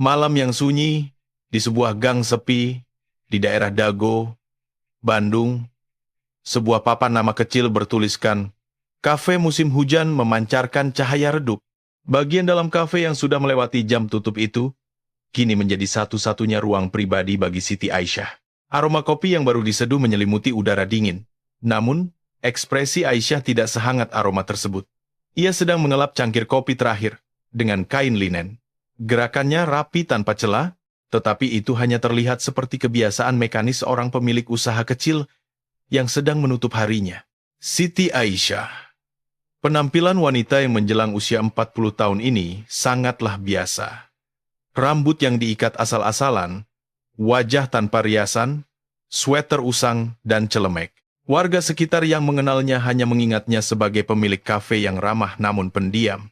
Malam yang sunyi, di sebuah gang sepi, di daerah Dago, Bandung, sebuah papan nama kecil bertuliskan, "Kafe musim hujan memancarkan cahaya redup." Bagian dalam kafe yang sudah melewati jam tutup itu, kini menjadi satu-satunya ruang pribadi bagi Siti Aisyah. Aroma kopi yang baru diseduh menyelimuti udara dingin. Namun, ekspresi Aisyah tidak sehangat aroma tersebut. Ia sedang mengelap cangkir kopi terakhir dengan kain linen. Gerakannya rapi tanpa celah, tetapi itu hanya terlihat seperti kebiasaan mekanis seorang pemilik usaha kecil yang sedang menutup harinya. Siti Aisyah. Penampilan wanita yang menjelang usia 40 tahun ini sangatlah biasa. Rambut yang diikat asal-asalan, wajah tanpa riasan, sweater usang, dan celemek. Warga sekitar yang mengenalnya hanya mengingatnya sebagai pemilik kafe yang ramah namun pendiam.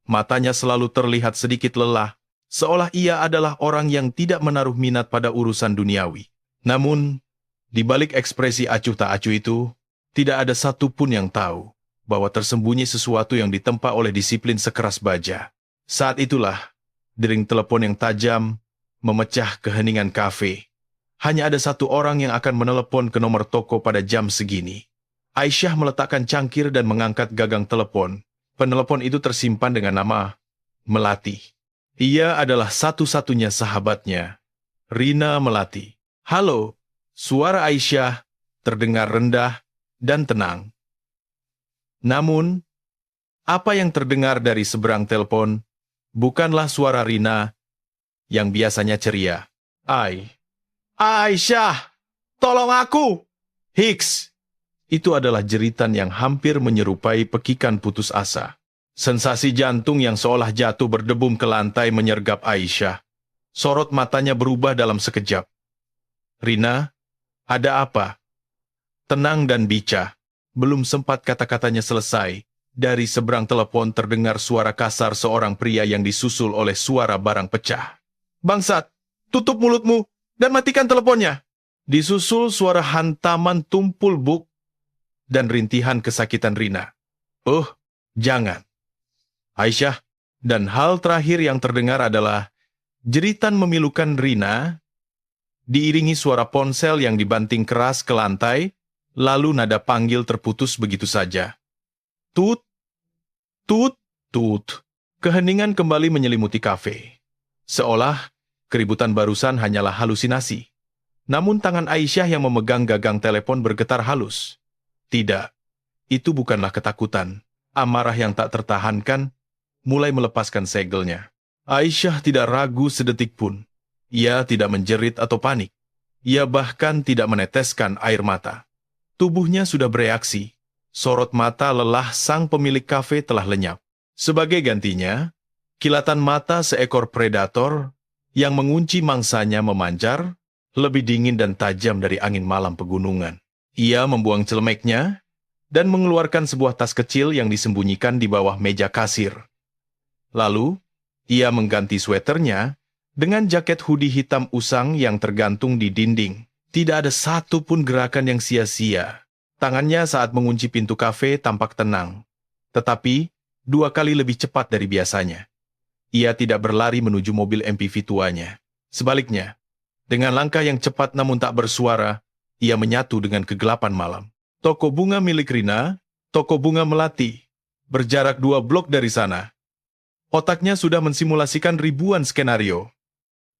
Matanya selalu terlihat sedikit lelah, seolah ia adalah orang yang tidak menaruh minat pada urusan duniawi. Namun, di balik ekspresi acuh tak acuh itu, tidak ada satupun yang tahu bahwa tersembunyi sesuatu yang ditempa oleh disiplin sekeras baja. Saat itulah, dering telepon yang tajam memecah keheningan kafe. Hanya ada satu orang yang akan menelepon ke nomor toko pada jam segini. Aisyah meletakkan cangkir dan mengangkat gagang telepon. Penelepon itu tersimpan dengan nama Melati. Ia adalah satu-satunya sahabatnya, Rina Melati. "Halo," suara Aisyah terdengar rendah dan tenang. Namun, apa yang terdengar dari seberang telepon bukanlah suara Rina yang biasanya ceria. Aisyah, tolong aku! Hiks! Itu adalah jeritan yang hampir menyerupai pekikan putus asa. Sensasi jantung yang seolah jatuh berdebum ke lantai menyergap Aisyah. Sorot matanya berubah dalam sekejap. "Rina, ada apa?" Tenang dan bica. Belum sempat kata-katanya selesai, dari seberang telepon terdengar suara kasar seorang pria yang disusul oleh suara barang pecah. "Bangsat, tutup mulutmu dan matikan teleponnya!" Disusul suara hantaman tumpul buk dan rintihan kesakitan Rina. Jangan. Aisyah, dan hal terakhir yang terdengar adalah jeritan memilukan Rina, diiringi suara ponsel yang dibanting keras ke lantai, lalu nada panggil terputus begitu saja. Tut, tut, tut. Keheningan kembali menyelimuti kafe. Seolah keributan barusan hanyalah halusinasi. Namun tangan Aisyah yang memegang gagang telepon bergetar halus. Tidak, itu bukanlah ketakutan. Amarah yang tak tertahankan mulai melepaskan segelnya. Aisyah tidak ragu sedetik pun. Ia tidak menjerit atau panik. Ia bahkan tidak meneteskan air mata. Tubuhnya sudah bereaksi. Sorot mata lelah sang pemilik kafe telah lenyap. Sebagai gantinya, kilatan mata seekor predator yang mengunci mangsanya memancar, lebih dingin dan tajam dari angin malam pegunungan. Ia membuang celemeknya dan mengeluarkan sebuah tas kecil yang disembunyikan di bawah meja kasir. Lalu, ia mengganti sweaternya dengan jaket hoodie hitam usang yang tergantung di dinding. Tidak ada satu pun gerakan yang sia-sia. Tangannya saat mengunci pintu kafe tampak tenang, tetapi 2 kali lebih cepat dari biasanya. Ia tidak berlari menuju mobil MPV tuanya. Sebaliknya, dengan langkah yang cepat namun tak bersuara, ia menyatu dengan kegelapan malam. Toko bunga milik Rina, toko bunga Melati, berjarak 2 blok dari sana. Otaknya sudah mensimulasikan ribuan skenario.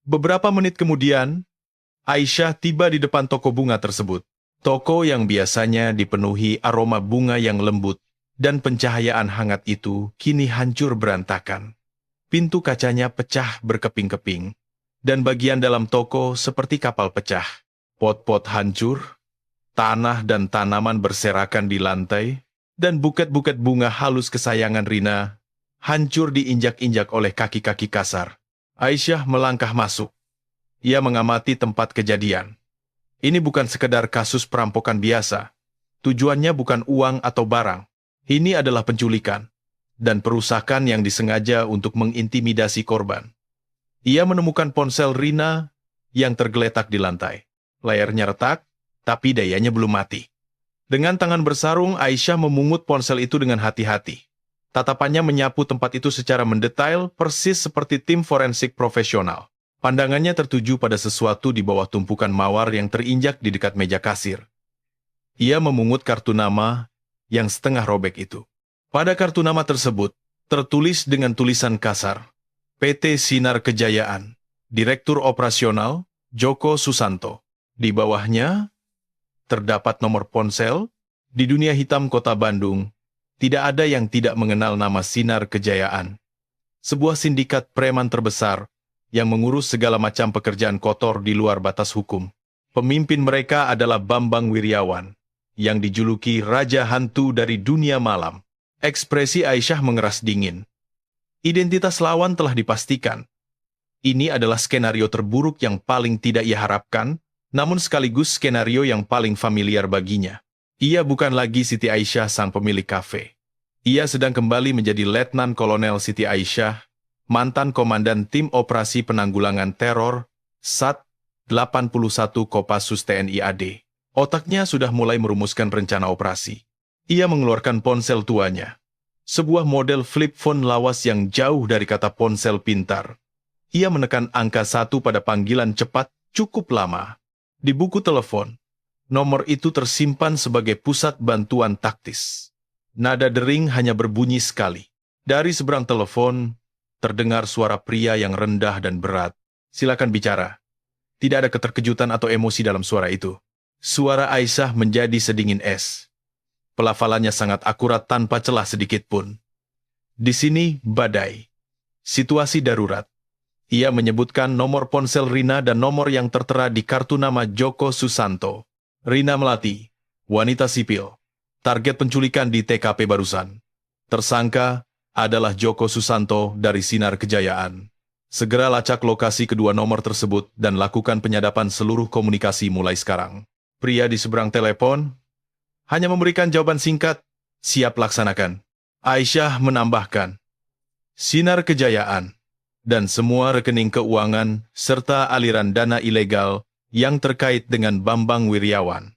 Beberapa menit kemudian, Aisyah tiba di depan toko bunga tersebut. Toko yang biasanya dipenuhi aroma bunga yang lembut dan pencahayaan hangat itu kini hancur berantakan. Pintu kacanya pecah berkeping-keping, dan bagian dalam toko seperti kapal pecah. Pot-pot hancur, tanah dan tanaman berserakan di lantai, dan buket-buket bunga halus kesayangan Rina hancur diinjak-injak oleh kaki-kaki kasar. Aisyah melangkah masuk. Ia mengamati tempat kejadian. Ini bukan sekedar kasus perampokan biasa. Tujuannya bukan uang atau barang. Ini adalah penculikan dan perusakan yang disengaja untuk mengintimidasi korban. Ia menemukan ponsel Rina yang tergeletak di lantai. Layarnya retak, tapi dayanya belum mati. Dengan tangan bersarung, Aisyah memungut ponsel itu dengan hati-hati. Tatapannya menyapu tempat itu secara mendetail, persis seperti tim forensik profesional. Pandangannya tertuju pada sesuatu di bawah tumpukan mawar yang terinjak di dekat meja kasir. Ia memungut kartu nama yang setengah robek itu. Pada kartu nama tersebut, tertulis dengan tulisan kasar, PT Sinar Kejayaan, Direktur Operasional, Joko Susanto. Di bawahnya, terdapat nomor ponsel. Di dunia hitam kota Bandung, tidak ada yang tidak mengenal nama Sinar Kejayaan. Sebuah sindikat preman terbesar yang mengurus segala macam pekerjaan kotor di luar batas hukum. Pemimpin mereka adalah Bambang Wiryawan, yang dijuluki Raja Hantu dari dunia malam. Ekspresi Aisyah mengeras dingin. Identitas lawan telah dipastikan. Ini adalah skenario terburuk yang paling tidak ia harapkan, namun sekaligus skenario yang paling familiar baginya. Ia bukan lagi Siti Aisyah sang pemilik kafe. Ia sedang kembali menjadi Letnan Kolonel Siti Aisyah, mantan komandan tim operasi penanggulangan teror SAT 81 Kopassus TNI AD. Otaknya sudah mulai merumuskan rencana operasi. Ia mengeluarkan ponsel tuanya. Sebuah model flip phone lawas yang jauh dari kata ponsel pintar. Ia menekan angka 1 pada panggilan cepat cukup lama. Di buku telepon, nomor itu tersimpan sebagai pusat bantuan taktis. Nada dering hanya berbunyi sekali. Dari seberang telepon, terdengar suara pria yang rendah dan berat. Silakan bicara. Tidak ada keterkejutan atau emosi dalam suara itu. Suara Aisyah menjadi sedingin es. Pelafalannya sangat akurat tanpa celah sedikit pun. Di sini badai. Situasi darurat. Ia menyebutkan nomor ponsel Rina dan nomor yang tertera di kartu nama Joko Susanto. Rina Melati, wanita sipil. Target penculikan di TKP barusan. Tersangka adalah Joko Susanto dari Sinar Kejayaan. Segera lacak lokasi kedua nomor tersebut dan lakukan penyadapan seluruh komunikasi mulai sekarang. Pria di seberang telepon hanya memberikan jawaban singkat, siap laksanakan. Aisyah menambahkan, Sinar Kejayaan dan semua rekening keuangan serta aliran dana ilegal yang terkait dengan Bambang Wiryawan.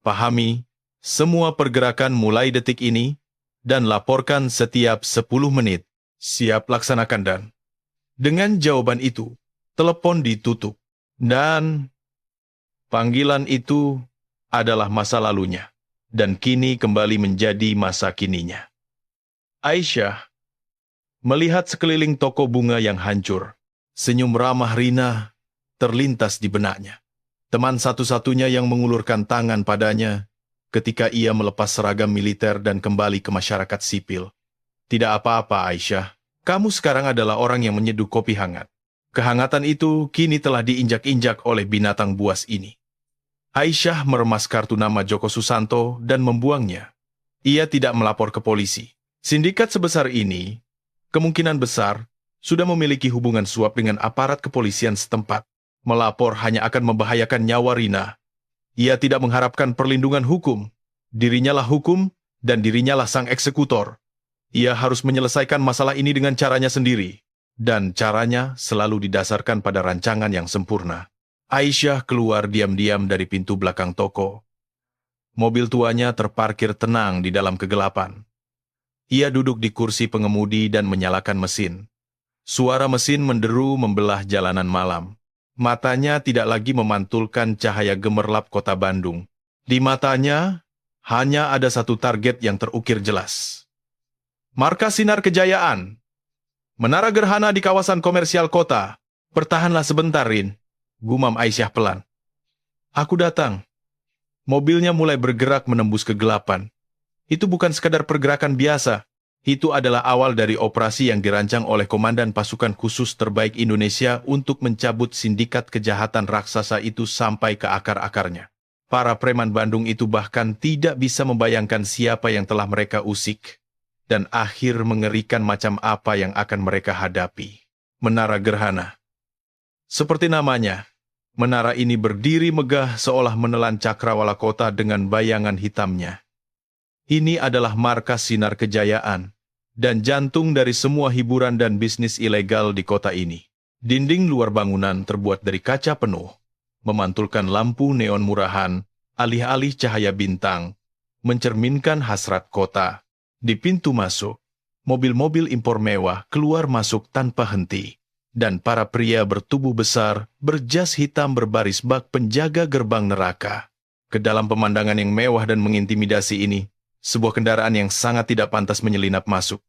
Pahami semua pergerakan mulai detik ini dan laporkan setiap 10 menit. Siap laksanakan dan. Dengan jawaban itu, telepon ditutup dan panggilan itu adalah masa lalunya dan kini kembali menjadi masa kininya. Aisyah melihat sekeliling toko bunga yang hancur. Senyum ramah Rina terlintas di benaknya. Teman satu-satunya yang mengulurkan tangan padanya ketika ia melepas seragam militer dan kembali ke masyarakat sipil. Tidak apa-apa Aisyah, kamu sekarang adalah orang yang menyeduh kopi hangat. Kehangatan itu kini telah diinjak-injak oleh binatang buas ini. Aisyah meremas kartu nama Joko Susanto dan membuangnya. Ia tidak melapor ke polisi. Sindikat sebesar ini, kemungkinan besar, sudah memiliki hubungan suap dengan aparat kepolisian setempat. Melapor hanya akan membahayakan nyawa Rina. Ia tidak mengharapkan perlindungan hukum. Dirinya lah hukum, dan dirinya lah sang eksekutor. Ia harus menyelesaikan masalah ini dengan caranya sendiri. Dan caranya selalu didasarkan pada rancangan yang sempurna. Aisyah keluar diam-diam dari pintu belakang toko. Mobil tuanya terparkir tenang di dalam kegelapan. Ia duduk di kursi pengemudi dan menyalakan mesin. Suara mesin menderu membelah jalanan malam. Matanya tidak lagi memantulkan cahaya gemerlap kota Bandung. Di matanya, hanya ada satu target yang terukir jelas. Markas Sinar Kejayaan. Menara gerhana di kawasan komersial kota. Bertahanlah sebentar, Rin. Gumam Aisyah pelan. Aku datang. Mobilnya mulai bergerak menembus kegelapan. Itu bukan sekadar pergerakan biasa. Itu adalah awal dari operasi yang dirancang oleh Komandan Pasukan Khusus Terbaik Indonesia untuk mencabut sindikat kejahatan raksasa itu sampai ke akar-akarnya. Para preman Bandung itu bahkan tidak bisa membayangkan siapa yang telah mereka usik, dan akhir mengerikan macam apa yang akan mereka hadapi. Menara Gerhana. Seperti namanya, menara ini berdiri megah seolah menelan cakrawala kota dengan bayangan hitamnya. Ini adalah markas Sinar Kejayaan, dan jantung dari semua hiburan dan bisnis ilegal di kota ini. Dinding luar bangunan terbuat dari kaca penuh, memantulkan lampu neon murahan, alih-alih cahaya bintang, mencerminkan hasrat kota. Di pintu masuk, mobil-mobil impor mewah keluar masuk tanpa henti. Dan para pria bertubuh besar, berjas hitam berbaris bak penjaga gerbang neraka. Ke dalam pemandangan yang mewah dan mengintimidasi ini, sebuah kendaraan yang sangat tidak pantas menyelinap masuk.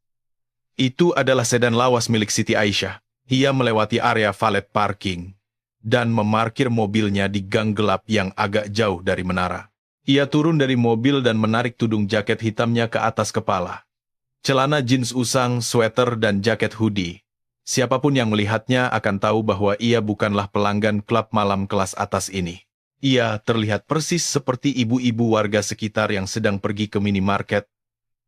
Itu adalah sedan lawas milik Siti Aisyah. Ia melewati area valet parking dan memarkir mobilnya di gang gelap yang agak jauh dari menara. Ia turun dari mobil dan menarik tudung jaket hitamnya ke atas kepala. Celana jeans usang, sweater, dan jaket hoodie. Siapapun yang melihatnya akan tahu bahwa ia bukanlah pelanggan klub malam kelas atas ini. Ia terlihat persis seperti ibu-ibu warga sekitar yang sedang pergi ke minimarket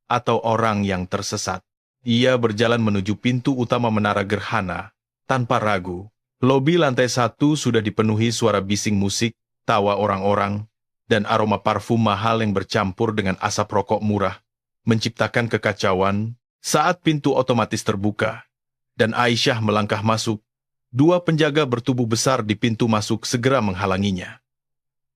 atau orang yang tersesat. Ia berjalan menuju pintu utama menara gerhana. Tanpa ragu, lobi lantai 1 sudah dipenuhi suara bising musik, tawa orang-orang, dan aroma parfum mahal yang bercampur dengan asap rokok murah, menciptakan kekacauan saat pintu otomatis terbuka. Dan Aisyah melangkah masuk. Dua penjaga bertubuh besar di pintu masuk segera menghalanginya.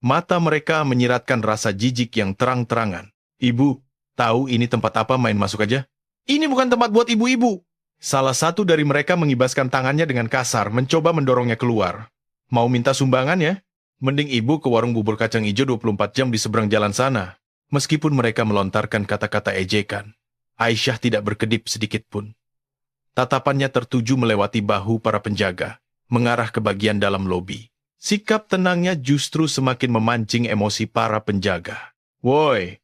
Mata mereka menyiratkan rasa jijik yang terang-terangan. "Ibu, tahu ini tempat apa, main masuk aja?" "Ini bukan tempat buat ibu-ibu." Salah satu dari mereka mengibaskan tangannya dengan kasar, mencoba mendorongnya keluar. "Mau minta sumbangan ya? Mending ibu ke warung bubur kacang hijau 24 jam di seberang jalan sana." Meskipun mereka melontarkan kata-kata ejekan, Aisyah tidak berkedip sedikit pun. Tatapannya tertuju melewati bahu para penjaga, mengarah ke bagian dalam lobi. Sikap tenangnya justru semakin memancing emosi para penjaga. "Woi,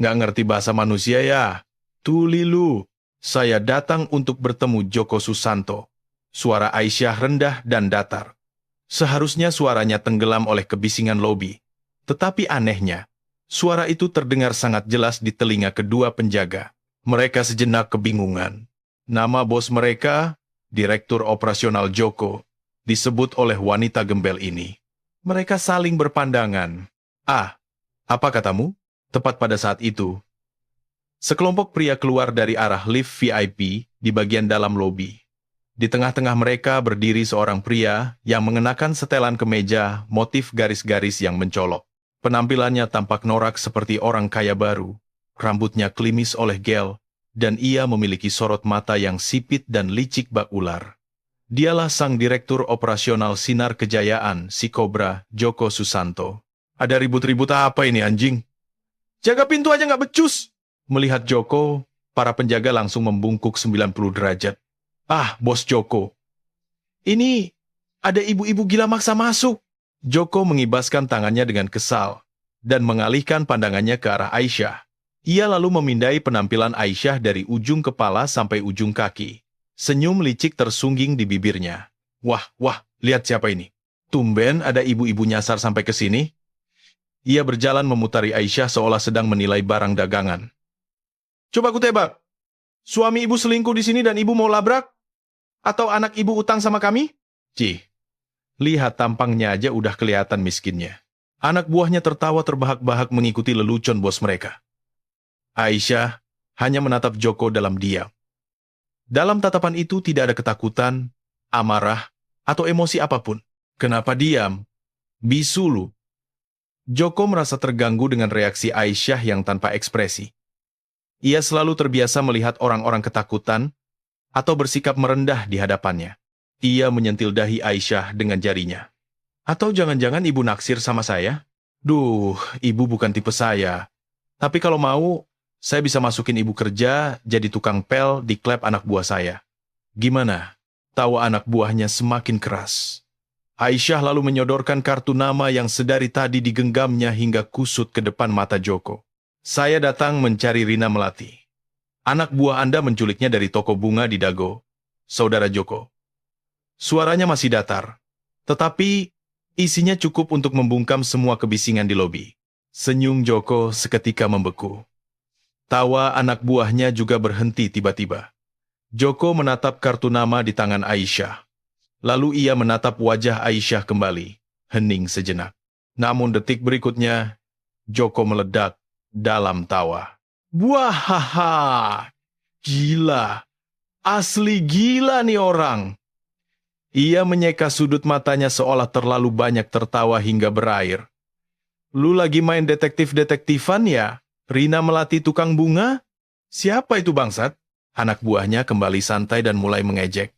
nggak ngerti bahasa manusia ya? Tuli lu, saya datang untuk bertemu Joko Susanto." Suara Aisyah rendah dan datar. Seharusnya suaranya tenggelam oleh kebisingan lobi. Tetapi anehnya, suara itu terdengar sangat jelas di telinga kedua penjaga. Mereka sejenak kebingungan. Nama bos mereka, Direktur Operasional Joko, disebut oleh wanita gembel ini. Mereka saling berpandangan. "Ah, apa katamu?" Tepat pada saat itu, sekelompok pria keluar dari arah lift VIP di bagian dalam lobi. Di tengah-tengah mereka berdiri seorang pria yang mengenakan setelan kemeja motif garis-garis yang mencolok. Penampilannya tampak norak seperti orang kaya baru. Rambutnya klimis oleh gel, dan ia memiliki sorot mata yang sipit dan licik bak ular. Dialah sang Direktur Operasional Sinar Kejayaan, si Kobra, Joko Susanto. "Ada ribut-ribut apa ini, anjing? Jaga pintu aja nggak becus!" Melihat Joko, para penjaga langsung membungkuk 90 derajat. "Ah, Bos Joko. Ini ada ibu-ibu gila maksa masuk." Joko mengibaskan tangannya dengan kesal dan mengalihkan pandangannya ke arah Aisyah. Ia lalu memindai penampilan Aisyah dari ujung kepala sampai ujung kaki. Senyum licik tersungging di bibirnya. Wah, lihat siapa ini. Tumben ada ibu-ibu nyasar sampai ke sini." Ia berjalan memutari Aisyah seolah sedang menilai barang dagangan. "Coba ku tebak. Suami ibu selingkuh di sini dan ibu mau labrak? Atau anak ibu utang sama kami?" Cih, lihat tampangnya aja udah kelihatan miskinnya. Anak buahnya tertawa terbahak-bahak mengikuti lelucon bos mereka. Aisyah hanya menatap Joko dalam diam. Dalam tatapan itu tidak ada ketakutan, amarah, atau emosi apapun. "Kenapa diam? Bisu lu." Joko merasa terganggu dengan reaksi Aisyah yang tanpa ekspresi. Ia selalu terbiasa melihat orang-orang ketakutan atau bersikap merendah di hadapannya. Ia menyentil dahi Aisyah dengan jarinya. "Atau jangan-jangan ibu naksir sama saya? Duh, ibu bukan tipe saya. Tapi kalau mau, saya bisa masukin ibu kerja jadi tukang pel di klub anak buah saya." "Gimana?" Tawa anak buahnya semakin keras. Aisyah lalu menyodorkan kartu nama yang sedari tadi digenggamnya hingga kusut ke depan mata Joko. "Saya datang mencari Rina Melati. Anak buah Anda menculiknya dari toko bunga di Dago, Saudara Joko." Suaranya masih datar, tetapi isinya cukup untuk membungkam semua kebisingan di lobi. Senyum Joko seketika membeku. Tawa anak buahnya juga berhenti tiba-tiba. Joko menatap kartu nama di tangan Aisyah. Lalu ia menatap wajah Aisyah kembali, hening sejenak. Namun detik berikutnya, Joko meledak dalam tawa. "Wahaha, gila, asli gila nih orang." Ia menyeka sudut matanya seolah terlalu banyak tertawa hingga berair. "Lu lagi main detektif-detektifan ya? Rina Melati tukang bunga? Siapa itu bangsat? Anak buahnya kembali santai dan mulai mengejek.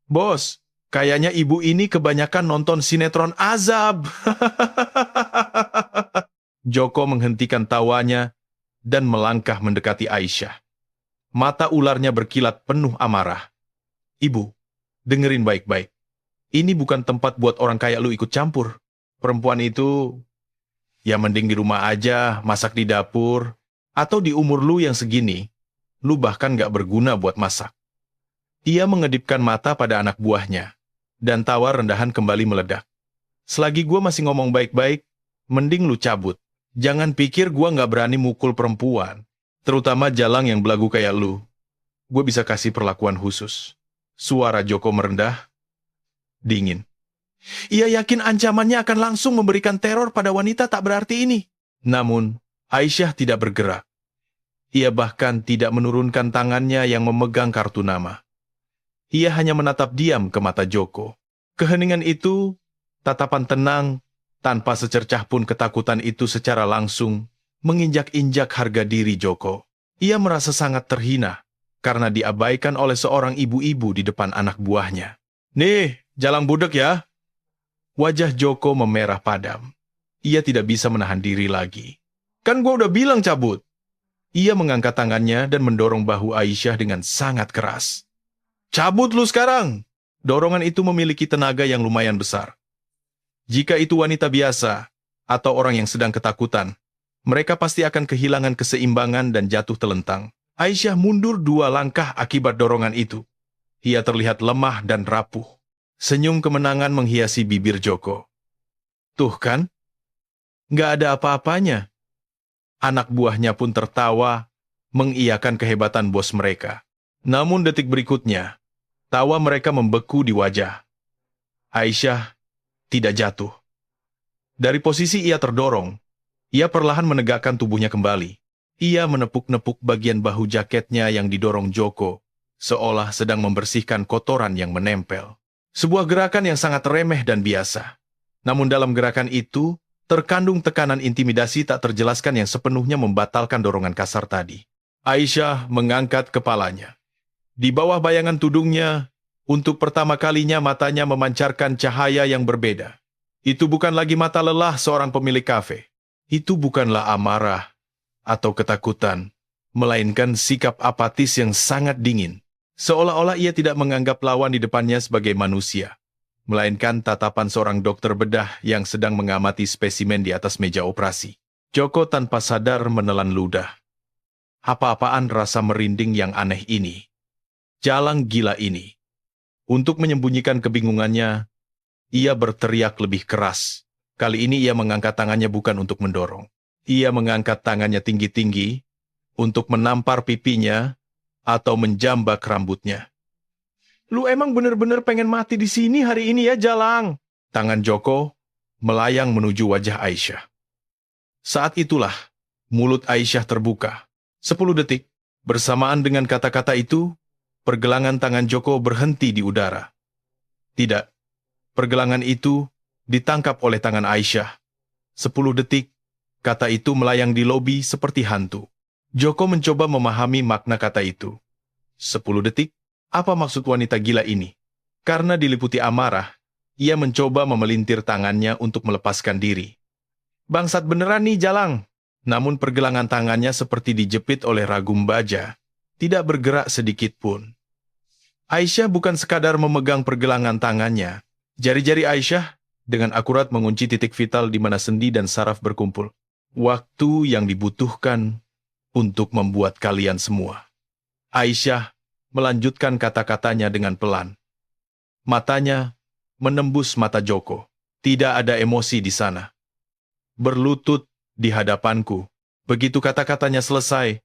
Bos, kayaknya ibu ini kebanyakan nonton sinetron azab. Joko menghentikan tawanya dan melangkah mendekati Aisyah. Mata ularnya berkilat penuh amarah. Ibu, dengerin baik-baik. Ini bukan tempat buat orang kayak lu ikut campur. Perempuan itu, ya mending di rumah aja, masak di dapur. Atau di umur lu yang segini, lu bahkan gak berguna buat masak. Ia mengedipkan mata pada anak buahnya, dan tawa rendahan kembali meledak. Selagi gua masih ngomong baik-baik, mending lu cabut. Jangan pikir gua gak berani mukul perempuan, terutama Jalang yang belagu kayak lu. Gue bisa kasih perlakuan khusus. Suara Joko merendah, dingin. Ia yakin ancamannya akan langsung memberikan teror pada wanita tak berarti ini. Namun, Aisyah tidak bergerak. Ia bahkan tidak menurunkan tangannya yang memegang kartu nama. Ia hanya menatap diam ke mata Joko. Keheningan itu, tatapan tenang, tanpa secercah pun ketakutan itu secara langsung menginjak-injak harga diri Joko. Ia merasa sangat terhina karena diabaikan oleh seorang ibu-ibu di depan anak buahnya. Nih, Jalang budek ya. Wajah Joko memerah padam. Ia tidak bisa menahan diri lagi. Kan gua udah bilang cabut. Ia mengangkat tangannya dan mendorong bahu Aisyah dengan sangat keras. Cabut lu sekarang! Dorongan itu memiliki tenaga yang lumayan besar. Jika itu wanita biasa atau orang yang sedang ketakutan, mereka pasti akan kehilangan keseimbangan dan jatuh telentang. Aisyah mundur 2 langkah akibat dorongan itu. Ia terlihat lemah dan rapuh. Senyum kemenangan menghiasi bibir Joko. Tuh kan? Nggak ada apa-apanya. Anak buahnya pun tertawa, mengiyakan kehebatan bos mereka. Namun detik berikutnya, tawa mereka membeku di wajah. Aisyah tidak jatuh. Dari posisi ia terdorong, ia perlahan menegakkan tubuhnya kembali. Ia menepuk-nepuk bagian bahu jaketnya yang didorong Joko, seolah sedang membersihkan kotoran yang menempel. Sebuah gerakan yang sangat remeh dan biasa. Namun dalam gerakan itu, terkandung tekanan intimidasi tak terjelaskan yang sepenuhnya membatalkan dorongan kasar tadi. Aisyah mengangkat kepalanya. Di bawah bayangan tudungnya, untuk pertama kalinya matanya memancarkan cahaya yang berbeda. Itu bukan lagi mata lelah seorang pemilik kafe. Itu bukanlah amarah atau ketakutan, melainkan sikap apatis yang sangat dingin. Seolah-olah ia tidak menganggap lawan di depannya sebagai manusia, melainkan tatapan seorang dokter bedah yang sedang mengamati spesimen di atas meja operasi. Joko tanpa sadar menelan ludah. Apa-apaan rasa merinding yang aneh ini? Jalang gila ini. Untuk menyembunyikan kebingungannya, ia berteriak lebih keras. Kali ini ia mengangkat tangannya bukan untuk mendorong. Ia mengangkat tangannya tinggi-tinggi untuk menampar pipinya atau menjambak rambutnya. Lu emang bener-bener pengen mati di sini hari ini ya, Jalang? Tangan Joko melayang menuju wajah Aisyah. Saat itulah, mulut Aisyah terbuka. 10 detik, bersamaan dengan kata-kata itu, pergelangan tangan Joko berhenti di udara. Tidak, pergelangan itu ditangkap oleh tangan Aisyah. 10 detik, kata itu melayang di lobi seperti hantu. Joko mencoba memahami makna kata itu. 10 detik, apa maksud wanita gila ini? Karena diliputi amarah, ia mencoba memelintir tangannya untuk melepaskan diri. Bangsat beneran nih Jalang. Namun pergelangan tangannya seperti dijepit oleh ragum baja, tidak bergerak sedikit pun. Aisyah bukan sekadar memegang pergelangan tangannya. Jari-jari Aisyah dengan akurat mengunci titik vital di mana sendi dan saraf berkumpul. Waktu yang dibutuhkan untuk membuat kalian semua. Aisyah melanjutkan kata-katanya dengan pelan. Matanya menembus mata Joko. Tidak ada emosi di sana. Berlutut di hadapanku. Begitu kata-katanya selesai,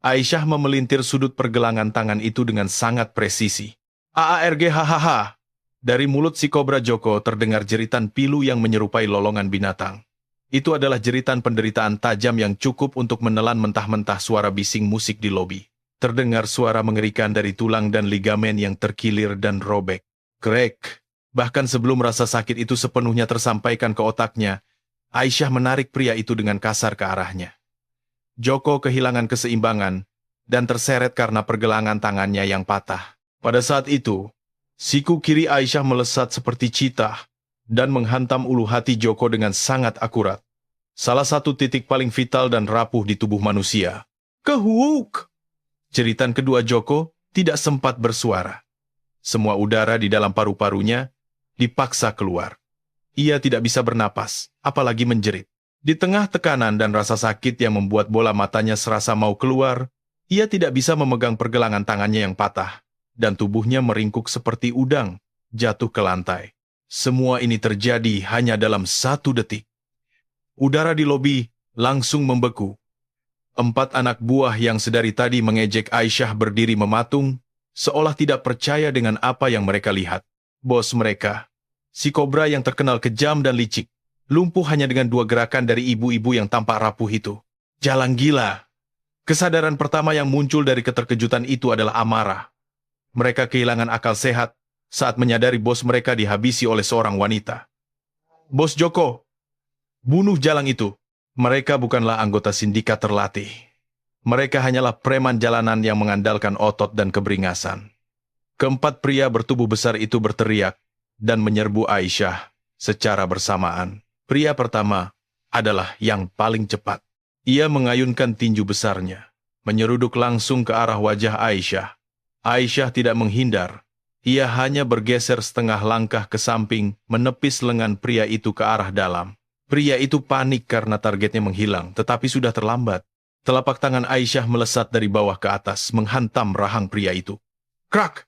Aisyah memelintir sudut pergelangan tangan itu dengan sangat presisi. AARG hahaha. Dari mulut si kobra Joko terdengar jeritan pilu yang menyerupai lolongan binatang. Itu adalah jeritan penderitaan tajam yang cukup untuk menelan mentah-mentah suara bising musik di lobi. Terdengar suara mengerikan dari tulang dan ligamen yang terkilir dan robek. Krek. Bahkan sebelum rasa sakit itu sepenuhnya tersampaikan ke otaknya, Aisyah menarik pria itu dengan kasar ke arahnya. Joko kehilangan keseimbangan dan terseret karena pergelangan tangannya yang patah. Pada saat itu, siku kiri Aisyah melesat seperti citah dan menghantam ulu hati Joko dengan sangat akurat. Salah satu titik paling vital dan rapuh di tubuh manusia. Kehuk! Jeritan kedua Joko tidak sempat bersuara. Semua udara di dalam paru-parunya dipaksa keluar. Ia tidak bisa bernapas, apalagi menjerit. Di tengah tekanan dan rasa sakit yang membuat bola matanya serasa mau keluar, ia tidak bisa memegang pergelangan tangannya yang patah, dan tubuhnya meringkuk seperti udang, jatuh ke lantai. Semua ini terjadi hanya dalam 1 detik. Udara di lobi langsung membeku. 4 anak buah yang sedari tadi mengejek Aisyah berdiri mematung, seolah tidak percaya dengan apa yang mereka lihat. Bos mereka, si kobra yang terkenal kejam dan licik, lumpuh hanya dengan 2 gerakan dari ibu-ibu yang tampak rapuh itu. Jalan gila. Kesadaran pertama yang muncul dari keterkejutan itu adalah amarah. Mereka kehilangan akal sehat saat menyadari bos mereka dihabisi oleh seorang wanita. Bos Joko, bunuh Jalang itu. Mereka bukanlah anggota sindikat terlatih. Mereka hanyalah preman jalanan yang mengandalkan otot dan keberingasan. Keempat pria bertubuh besar itu berteriak dan menyerbu Aisyah secara bersamaan. Pria pertama adalah yang paling cepat. Ia mengayunkan tinju besarnya, menyeruduk langsung ke arah wajah Aisyah. Aisyah tidak menghindar. Ia hanya bergeser setengah langkah ke samping, menepis lengan pria itu ke arah dalam. Pria itu panik karena targetnya menghilang, tetapi sudah terlambat. Telapak tangan Aisyah melesat dari bawah ke atas, menghantam rahang pria itu. Krak!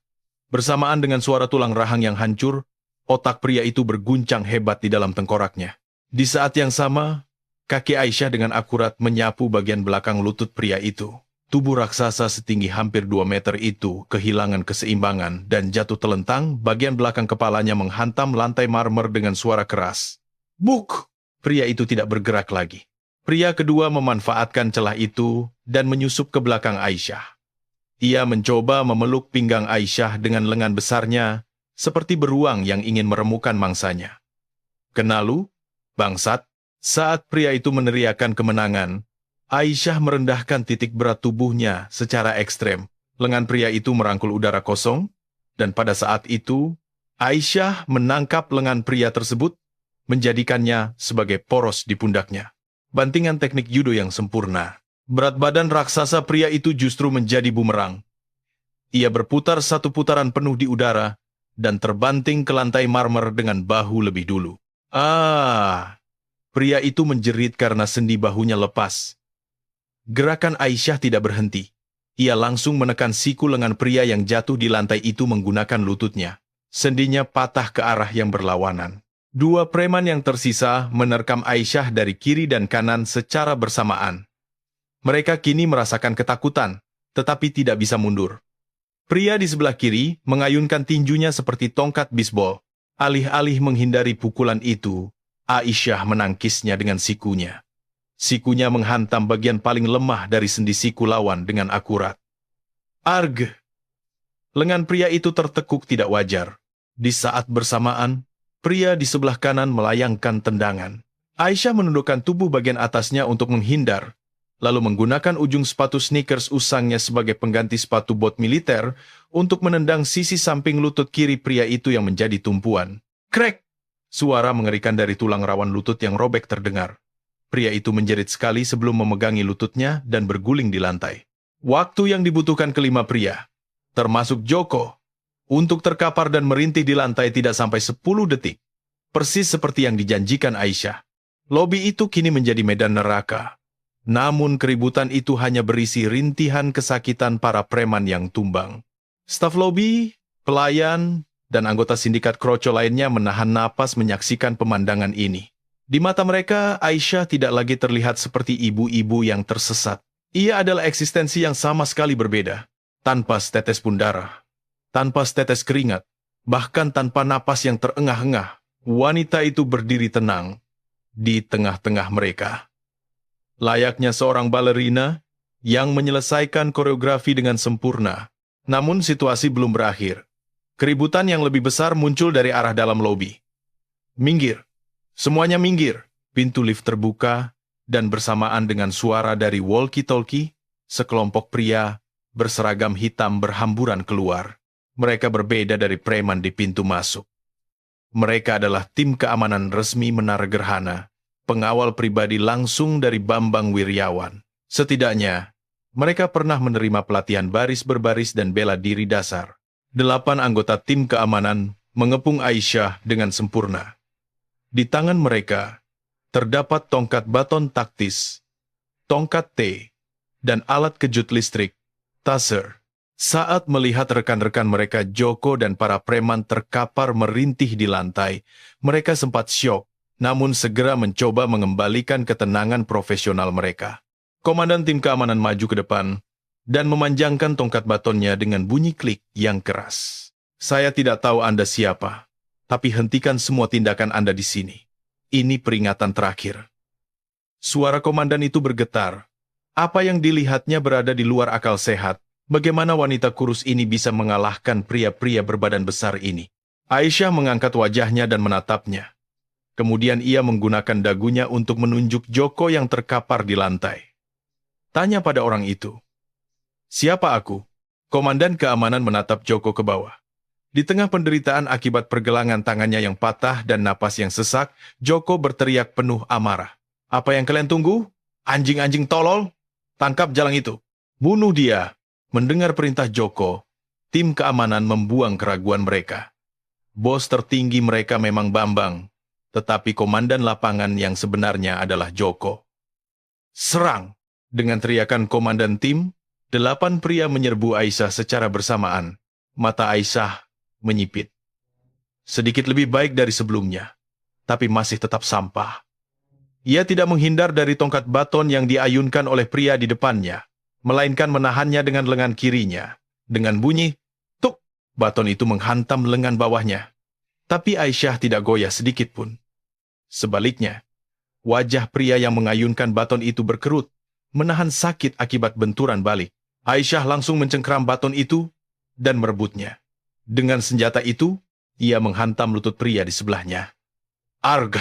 Bersamaan dengan suara tulang rahang yang hancur, otak pria itu berguncang hebat di dalam tengkoraknya. Di saat yang sama, kaki Aisyah dengan akurat menyapu bagian belakang lutut pria itu. Tubuh raksasa setinggi hampir 2 meter itu kehilangan keseimbangan dan jatuh telentang, bagian belakang kepalanya menghantam lantai marmer dengan suara keras. Buk! Pria itu tidak bergerak lagi. Pria kedua memanfaatkan celah itu dan menyusup ke belakang Aisyah. Ia mencoba memeluk pinggang Aisyah dengan lengan besarnya, seperti beruang yang ingin meremukan mangsanya. Kenalu, bangsat, saat pria itu meneriakkan kemenangan, Aisyah merendahkan titik berat tubuhnya secara ekstrem. Lengan pria itu merangkul udara kosong, dan pada saat itu, Aisyah menangkap lengan pria tersebut, menjadikannya sebagai poros di pundaknya. Bantingan teknik judo yang sempurna. Berat badan raksasa pria itu justru menjadi bumerang. Ia berputar 1 putaran penuh di udara, dan terbanting ke lantai marmer dengan bahu lebih dulu. Pria itu menjerit karena sendi bahunya lepas. Gerakan Aisyah tidak berhenti. Ia langsung menekan siku lengan pria yang jatuh di lantai itu menggunakan lututnya. Sendinya patah ke arah yang berlawanan. 2 preman yang tersisa menerkam Aisyah dari kiri dan kanan secara bersamaan. Mereka kini merasakan ketakutan, tetapi tidak bisa mundur. Pria di sebelah kiri mengayunkan tinjunya seperti tongkat bisbol. Alih-alih menghindari pukulan itu, Aisyah menangkisnya dengan sikunya. Sikunya menghantam bagian paling lemah dari sendi siku lawan dengan akurat. Arg! Lengan pria itu tertekuk tidak wajar. Di saat bersamaan, pria di sebelah kanan melayangkan tendangan. Aisyah menundukkan tubuh bagian atasnya untuk menghindar, lalu menggunakan ujung sepatu sneakers usangnya sebagai pengganti sepatu bot militer untuk menendang sisi samping lutut kiri pria itu yang menjadi tumpuan. Krek! Suara mengerikan dari tulang rawan lutut yang robek terdengar. Pria itu menjerit sekali sebelum memegangi lututnya dan berguling di lantai. Waktu yang dibutuhkan kelima pria, termasuk Joko, untuk terkapar dan merintih di lantai tidak sampai 10 detik. Persis seperti yang dijanjikan Aisyah. Lobi itu kini menjadi medan neraka. Namun keributan itu hanya berisi rintihan kesakitan para preman yang tumbang. Staf lobi, pelayan, dan anggota sindikat kroco lainnya menahan napas menyaksikan pemandangan ini. Di mata mereka, Aisyah tidak lagi terlihat seperti ibu-ibu yang tersesat. Ia adalah eksistensi yang sama sekali berbeda, tanpa setetes pun darah. Tanpa setetes keringat, bahkan tanpa napas yang terengah-engah, wanita itu berdiri tenang di tengah-tengah mereka. Layaknya seorang balerina yang menyelesaikan koreografi dengan sempurna. Namun situasi belum berakhir. Keributan yang lebih besar muncul dari arah dalam lobi. Minggir! Semuanya minggir! Pintu lift terbuka, dan bersamaan dengan suara dari walkie-talkie, sekelompok pria berseragam hitam berhamburan keluar. Mereka berbeda dari preman di pintu masuk. Mereka adalah tim keamanan resmi Menara Gerhana, pengawal pribadi langsung dari Bambang Wiryawan. Setidaknya, mereka pernah menerima pelatihan baris berbaris dan bela diri dasar. 8 anggota tim keamanan mengepung Aisyah dengan sempurna. Di tangan mereka, terdapat tongkat baton taktis, tongkat T, dan alat kejut listrik, taser. Saat melihat rekan-rekan mereka Joko dan para preman terkapar merintih di lantai, mereka sempat syok, namun segera mencoba mengembalikan ketenangan profesional mereka. Komandan tim keamanan maju ke depan dan memanjangkan tongkat batonnya dengan bunyi klik yang keras. Saya tidak tahu Anda siapa, tapi hentikan semua tindakan Anda di sini. Ini peringatan terakhir. Suara komandan itu bergetar. Apa yang dilihatnya berada di luar akal sehat. Bagaimana wanita kurus ini bisa mengalahkan pria-pria berbadan besar ini? Aisyah mengangkat wajahnya dan menatapnya. Kemudian ia menggunakan dagunya untuk menunjuk Joko yang terkapar di lantai. Tanya pada orang itu. Siapa aku? Komandan keamanan menatap Joko ke bawah. Di tengah penderitaan akibat pergelangan tangannya yang patah dan napas yang sesak, Joko berteriak penuh amarah. Apa yang kalian tunggu? Anjing-anjing tolol? Tangkap jalang itu. Bunuh dia. Mendengar perintah Joko, tim keamanan membuang keraguan mereka. Bos tertinggi mereka memang Bambang, tetapi komandan lapangan yang sebenarnya adalah Joko. Serang! Dengan teriakan komandan tim, 8 pria menyerbu Aisyah secara bersamaan. Mata Aisyah menyipit. Sedikit lebih baik dari sebelumnya, tapi masih tetap sampah. Ia tidak menghindar dari tongkat baton yang diayunkan oleh pria di depannya, melainkan menahannya dengan lengan kirinya. Dengan bunyi, tuk, baton itu menghantam lengan bawahnya. Tapi Aisyah tidak goyah sedikit pun. Sebaliknya, wajah pria yang mengayunkan baton itu berkerut, menahan sakit akibat benturan balik. Aisyah langsung mencengkram baton itu dan merebutnya. Dengan senjata itu, ia menghantam lutut pria di sebelahnya. Arg!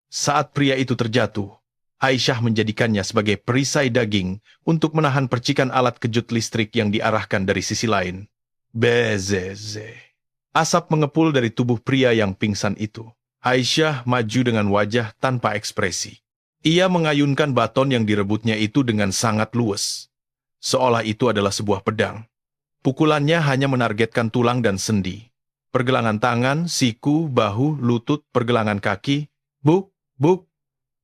Saat pria itu terjatuh, Aisyah menjadikannya sebagai perisai daging untuk menahan percikan alat kejut listrik yang diarahkan dari sisi lain. Bezeze. Asap mengepul dari tubuh pria yang pingsan itu. Aisyah maju dengan wajah tanpa ekspresi. Ia mengayunkan baton yang direbutnya itu dengan sangat luwes, seolah itu adalah sebuah pedang. Pukulannya hanya menargetkan tulang dan sendi. Pergelangan tangan, siku, bahu, lutut, pergelangan kaki, buk, buk,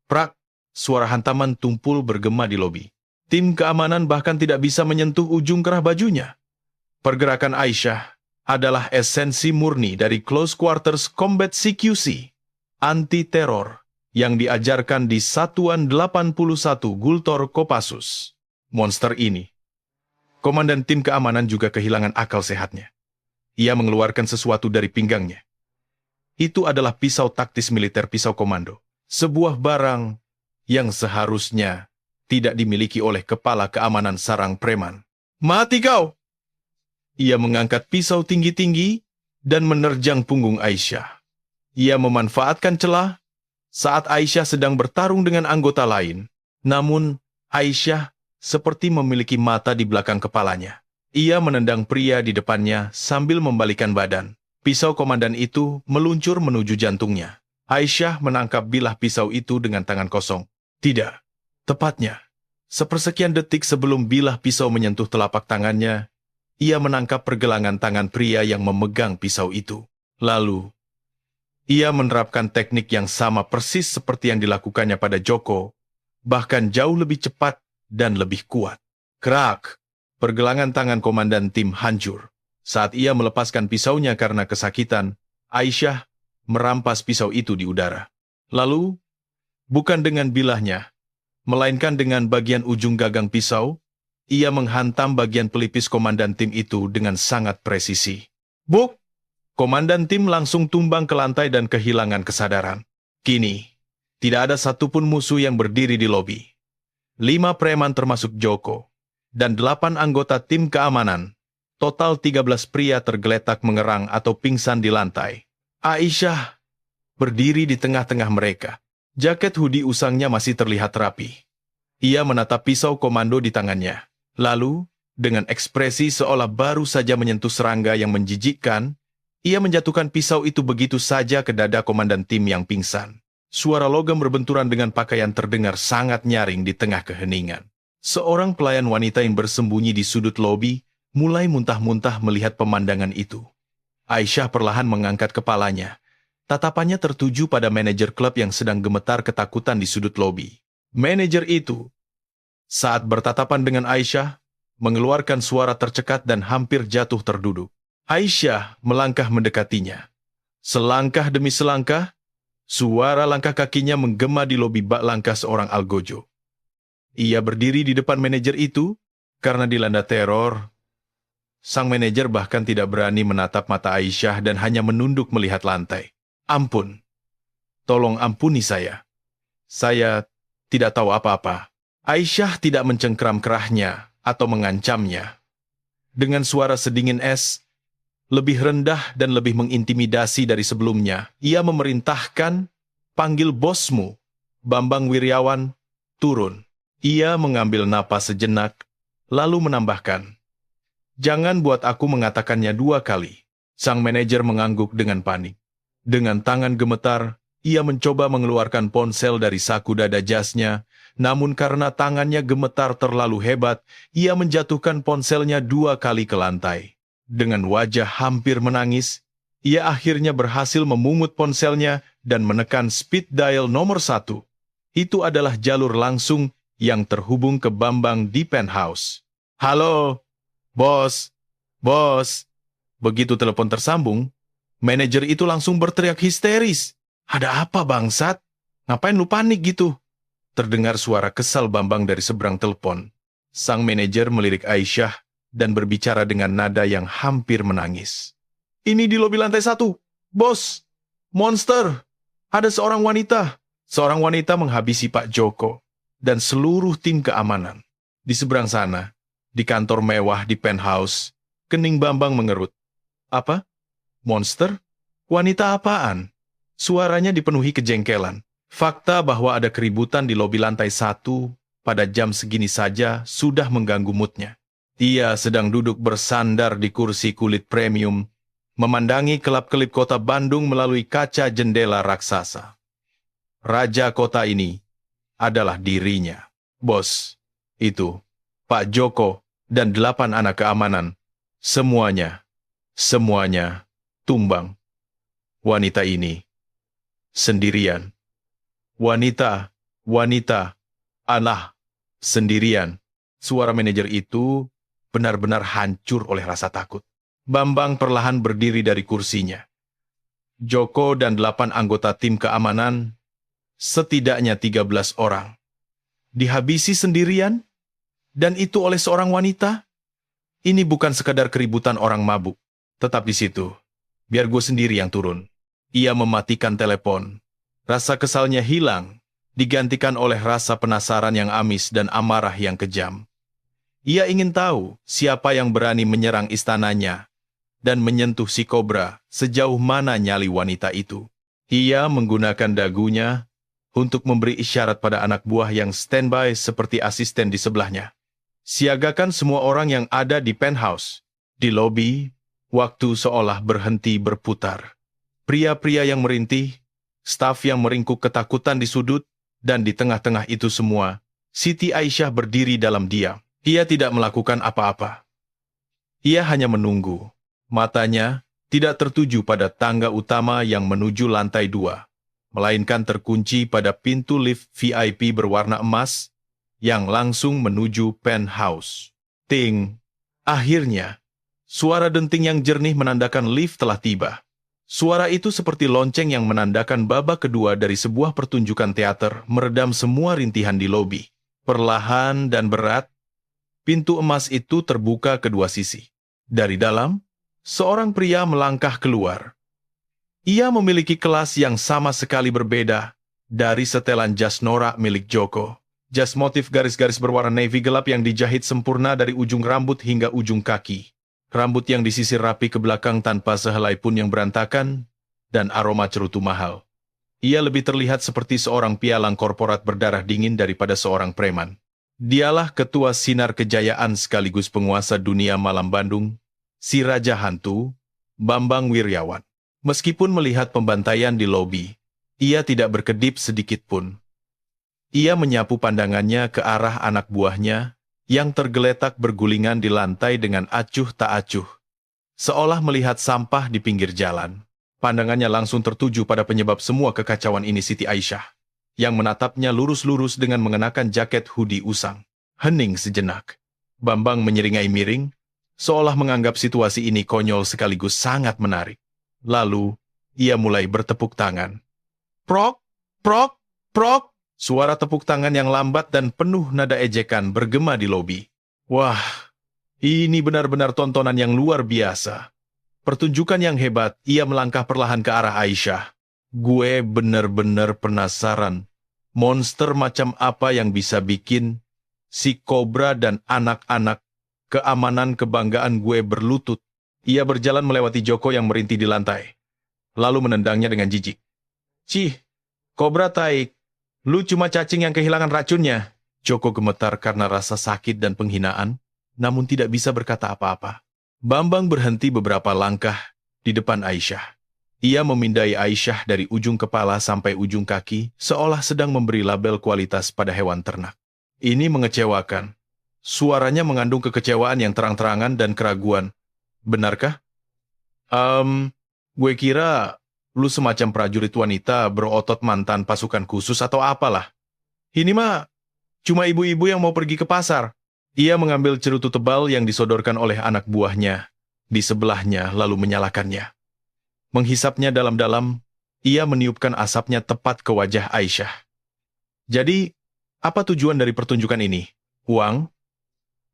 prak. Suara hantaman tumpul bergema di lobi. Tim keamanan bahkan tidak bisa menyentuh ujung kerah bajunya. Pergerakan Aisyah adalah esensi murni dari Close Quarters Combat CQC, anti-teror, yang diajarkan di Satuan 81 Gultor Kopassus. Monster ini. Komandan tim keamanan juga kehilangan akal sehatnya. Ia mengeluarkan sesuatu dari pinggangnya. Itu adalah pisau taktis militer pisau komando. Sebuah barang yang seharusnya tidak dimiliki oleh kepala keamanan sarang preman. Mati kau! Ia mengangkat pisau tinggi-tinggi dan menerjang punggung Aisyah. Ia memanfaatkan celah saat Aisyah sedang bertarung dengan anggota lain. Namun, Aisyah seperti memiliki mata di belakang kepalanya. Ia menendang pria di depannya sambil membalikan badan. Pisau komandan itu meluncur menuju jantungnya. Aisyah menangkap bilah pisau itu dengan tangan kosong. Tidak. Tepatnya, sepersekian detik sebelum bilah pisau menyentuh telapak tangannya, ia menangkap pergelangan tangan pria yang memegang pisau itu. Lalu, ia menerapkan teknik yang sama persis seperti yang dilakukannya pada Joko, bahkan jauh lebih cepat dan lebih kuat. Krak! Pergelangan tangan komandan tim hancur. Saat ia melepaskan pisaunya karena kesakitan, Aisyah merampas pisau itu di udara. Lalu, bukan dengan bilahnya, melainkan dengan bagian ujung gagang pisau, ia menghantam bagian pelipis komandan tim itu dengan sangat presisi. Buk! Komandan tim langsung tumbang ke lantai dan kehilangan kesadaran. Kini, tidak ada satupun musuh yang berdiri di lobi. 5 preman termasuk Joko, dan 8 anggota tim keamanan, total 13 pria tergeletak mengerang atau pingsan di lantai. Aisyah berdiri di tengah-tengah mereka. Jaket hoodie usangnya masih terlihat rapi. Ia menatap pisau komando di tangannya. Lalu, Dengan ekspresi seolah baru saja menyentuh serangga yang menjijikkan, ia menjatuhkan pisau itu begitu saja ke dada komandan tim yang pingsan. Suara logam berbenturan dengan pakaian terdengar sangat nyaring di tengah keheningan. Seorang pelayan wanita yang bersembunyi di sudut lobi mulai muntah-muntah melihat pemandangan itu. Aisyah perlahan mengangkat kepalanya. Tatapannya tertuju pada manajer klub yang sedang gemetar ketakutan di sudut lobi. Manajer itu, saat bertatapan dengan Aisyah, mengeluarkan suara tercekat dan hampir jatuh terduduk. Aisyah melangkah mendekatinya. Selangkah demi selangkah, suara langkah kakinya menggema di lobi bak langkah seorang algojo. Ia berdiri di depan manajer itu, karena dilanda teror. Sang manajer bahkan tidak berani menatap mata Aisyah dan hanya menunduk melihat lantai. Ampun, tolong ampuni saya. Saya tidak tahu apa-apa. Aisyah tidak mencengkeram kerahnya atau mengancamnya. Dengan suara sedingin es, lebih rendah dan lebih mengintimidasi dari sebelumnya, ia memerintahkan, panggil bosmu, Bambang Wiryawan, turun. Ia mengambil napas sejenak, lalu menambahkan, jangan buat aku mengatakannya 2 kali. Sang manajer mengangguk dengan panik. Dengan tangan gemetar, ia mencoba mengeluarkan ponsel dari saku dada jasnya, namun karena tangannya gemetar terlalu hebat, ia menjatuhkan ponselnya 2 kali ke lantai. Dengan wajah hampir menangis, ia akhirnya berhasil memungut ponselnya dan menekan speed dial nomor 1. Itu adalah jalur langsung yang terhubung ke Bambang di penthouse. Halo, bos, bos. Begitu telepon tersambung, manajer itu langsung berteriak histeris. Ada apa bangsat? Ngapain lu panik gitu? Terdengar suara kesal Bambang dari seberang telepon. Sang manajer melirik Aisyah dan berbicara dengan nada yang hampir menangis. Ini di lobi lantai 1. Bos, monster. Ada seorang wanita. Seorang wanita menghabisi Pak Joko dan seluruh tim keamanan. Di seberang sana, di kantor mewah di penthouse, kening Bambang mengerut. Apa? Monster? Wanita apaan? Suaranya dipenuhi kejengkelan. Fakta bahwa ada keributan di lobi lantai 1 pada jam segini saja sudah mengganggu moodnya. Ia sedang duduk bersandar di kursi kulit premium, memandangi kelap-kelip kota Bandung melalui kaca jendela raksasa. Raja kota ini adalah dirinya. Bos, itu, Pak Joko dan 8 anak keamanan, semuanya tumbang. Wanita ini sendirian. Wanita, alah, sendirian. Suara manajer itu benar-benar hancur oleh rasa takut. Bambang perlahan berdiri dari kursinya. Joko dan 8 anggota tim keamanan, setidaknya 13 orang, dihabisi sendirian, dan itu oleh seorang wanita. Ini bukan sekadar keributan orang mabuk. Tetap di situ, biar gue sendiri yang turun. Ia mematikan telepon. Rasa kesalnya hilang, digantikan oleh rasa penasaran yang amis dan amarah yang kejam. Ia ingin tahu siapa yang berani menyerang istananya dan menyentuh si kobra sejauh mana nyali wanita itu. Ia menggunakan dagunya untuk memberi isyarat pada anak buah yang standby seperti asisten di sebelahnya. Siagakan semua orang yang ada di penthouse. Di lobi, waktu seolah berhenti berputar. Pria-pria yang merintih, staf yang meringkuk ketakutan di sudut, dan di tengah-tengah itu semua, Siti Aisyah berdiri dalam diam. Ia tidak melakukan apa-apa. Ia hanya menunggu. Matanya tidak tertuju pada tangga utama yang menuju lantai 2, melainkan terkunci pada pintu lift VIP berwarna emas yang langsung menuju penthouse. Ting! Akhirnya, suara denting yang jernih menandakan lift telah tiba. Suara itu seperti lonceng yang menandakan babak kedua dari sebuah pertunjukan teater meredam semua rintihan di lobi. Perlahan dan berat, pintu emas itu terbuka kedua sisi. Dari dalam, seorang pria melangkah keluar. Ia memiliki kelas yang sama sekali berbeda dari setelan jas norak milik Joko. Jas motif garis-garis berwarna navy gelap yang dijahit sempurna dari ujung rambut hingga ujung kaki. Rambut yang disisir rapi ke belakang tanpa sehelai pun yang berantakan, dan aroma cerutu mahal. Ia lebih terlihat seperti seorang pialang korporat berdarah dingin daripada seorang preman. Dialah ketua Sinar Kejayaan sekaligus penguasa dunia malam Bandung, si Raja Hantu, Bambang Wiryawan. Meskipun melihat pembantaian di lobi, ia tidak berkedip sedikit pun. Ia menyapu pandangannya ke arah anak buahnya, yang tergeletak bergulingan di lantai dengan acuh tak acuh. Seolah melihat sampah di pinggir jalan. Pandangannya langsung tertuju pada penyebab semua kekacauan ini, Siti Aisyah, yang menatapnya lurus-lurus dengan mengenakan jaket hoodie usang. Hening sejenak. Bambang menyeringai miring, seolah menganggap situasi ini konyol sekaligus sangat menarik. Lalu, ia mulai bertepuk tangan. Prok, prok, prok. Suara tepuk tangan yang lambat dan penuh nada ejekan bergema di lobi. Wah, ini benar-benar tontonan yang luar biasa. Pertunjukan yang hebat, ia melangkah perlahan ke arah Aisyah. Gue benar-benar penasaran. Monster macam apa yang bisa bikin si kobra dan anak-anak keamanan kebanggaan gue berlutut. Ia berjalan melewati Joko yang merintih di lantai. Lalu menendangnya dengan jijik. Cih, kobra taik. Lu cuma cacing yang kehilangan racunnya. Joko gemetar karena rasa sakit dan penghinaan, namun tidak bisa berkata apa-apa. Bambang berhenti beberapa langkah di depan Aisyah. Ia memindai Aisyah dari ujung kepala sampai ujung kaki, seolah sedang memberi label kualitas pada hewan ternak. Ini mengecewakan. Suaranya mengandung kekecewaan yang terang-terangan dan keraguan. Benarkah? Gue kira lu semacam prajurit wanita berotot mantan pasukan khusus atau apalah. Ini mah cuma ibu-ibu yang mau pergi ke pasar. Ia mengambil cerutu tebal yang disodorkan oleh anak buahnya di sebelahnya lalu menyalakannya. Menghisapnya dalam-dalam, ia meniupkan asapnya tepat ke wajah Aisyah. Jadi, apa tujuan dari pertunjukan ini? Uang?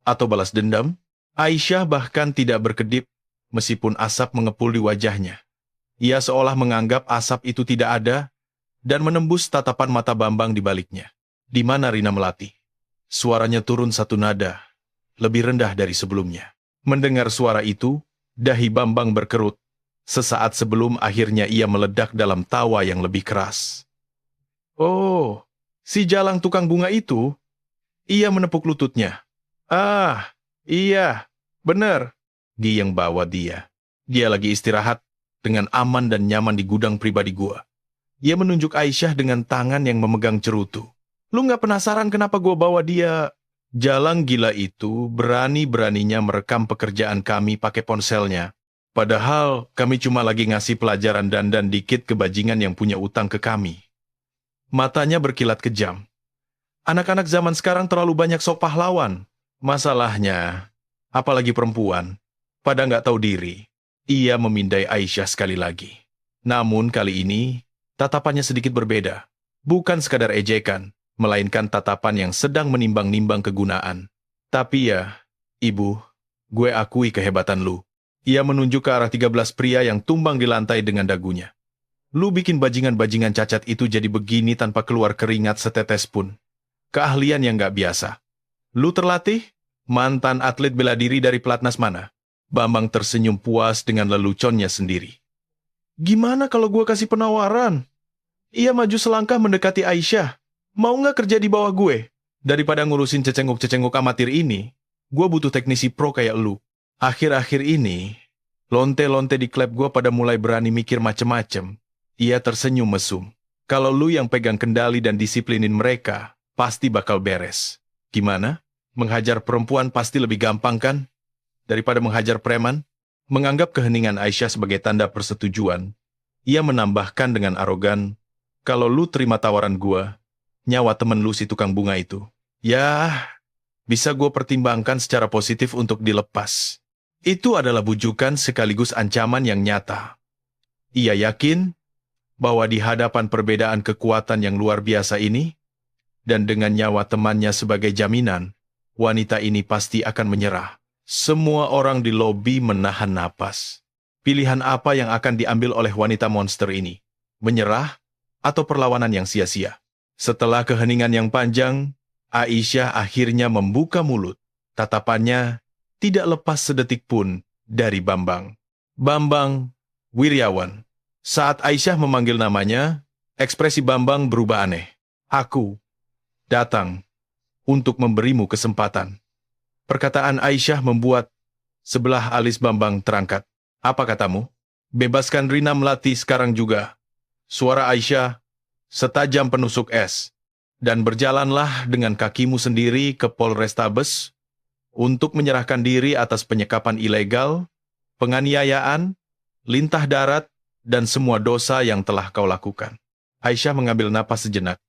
Atau balas dendam? Aisyah bahkan tidak berkedip meskipun asap mengepul di wajahnya. Ia seolah menganggap asap itu tidak ada dan menembus tatapan mata Bambang di baliknya. Di mana Rina Melati? Suaranya turun satu nada, lebih rendah dari sebelumnya. Mendengar suara itu, dahi Bambang berkerut. Sesaat sebelum akhirnya ia meledak dalam tawa yang lebih keras. Oh, si Jalang tukang bunga itu? Ia menepuk lututnya. Ah, iya, benar. Dia yang bawa dia. Dia lagi istirahat dengan aman dan nyaman di gudang pribadi gua. Ia menunjuk Aisyah dengan tangan yang memegang cerutu. Lu nggak penasaran kenapa gua bawa dia? Jalang gila itu berani-beraninya merekam pekerjaan kami pakai ponselnya. Padahal kami cuma lagi ngasih pelajaran dandan dikit ke bajingan yang punya utang ke kami. Matanya berkilat kejam. Anak-anak zaman sekarang terlalu banyak sok pahlawan. Masalahnya, apalagi perempuan, pada nggak tahu diri. Ia memindai Aisyah sekali lagi. Namun kali ini, tatapannya sedikit berbeda. Bukan sekadar ejekan, melainkan tatapan yang sedang menimbang-nimbang kegunaan. Tapi ya, ibu, gue akui kehebatan lu. Ia menunjuk ke arah 13 pria yang tumbang di lantai dengan dagunya. Lu bikin bajingan-bajingan cacat itu jadi begini tanpa keluar keringat setetes pun. Keahlian yang nggak biasa. Lu terlatih? Mantan atlet bela diri dari pelatnas mana? Bambang tersenyum puas dengan leluconnya sendiri. Gimana kalau gue kasih penawaran? Ia maju selangkah mendekati Aisyah. Mau nggak kerja di bawah gue? Daripada ngurusin cecenguk-cecenguk amatir ini, gue butuh teknisi pro kayak lu. Akhir-akhir ini, lonte-lonte di klub gue pada mulai berani mikir macem-macem. Ia tersenyum mesum. Kalau lu yang pegang kendali dan disiplinin mereka, pasti bakal beres. Gimana? Menghajar perempuan pasti lebih gampang kan? Daripada menghajar preman, menganggap keheningan Aisyah sebagai tanda persetujuan, ia menambahkan dengan arogan, kalau lu terima tawaran gua, nyawa temen lu si tukang bunga itu, ya, bisa gua pertimbangkan secara positif untuk dilepas. Itu adalah bujukan sekaligus ancaman yang nyata. Ia yakin bahwa di hadapan perbedaan kekuatan yang luar biasa ini, dan dengan nyawa temannya sebagai jaminan, wanita ini pasti akan menyerah. Semua orang di lobi menahan napas. Pilihan apa yang akan diambil oleh wanita monster ini? Menyerah atau perlawanan yang sia-sia? Setelah keheningan yang panjang, Aisyah akhirnya membuka mulut. Tatapannya tidak lepas sedetik pun dari Bambang. Bambang Wiryawan. Saat Aisyah memanggil namanya, ekspresi Bambang berubah aneh. Aku datang untuk memberimu kesempatan. Perkataan Aisyah membuat sebelah alis Bambang terangkat. Apa katamu? Bebaskan Rina Melati sekarang juga. Suara Aisyah setajam penusuk es. Dan berjalanlah dengan kakimu sendiri ke Polrestabes untuk menyerahkan diri atas penyekapan ilegal, penganiayaan, lintah darat, dan semua dosa yang telah kau lakukan. Aisyah mengambil napas sejenak.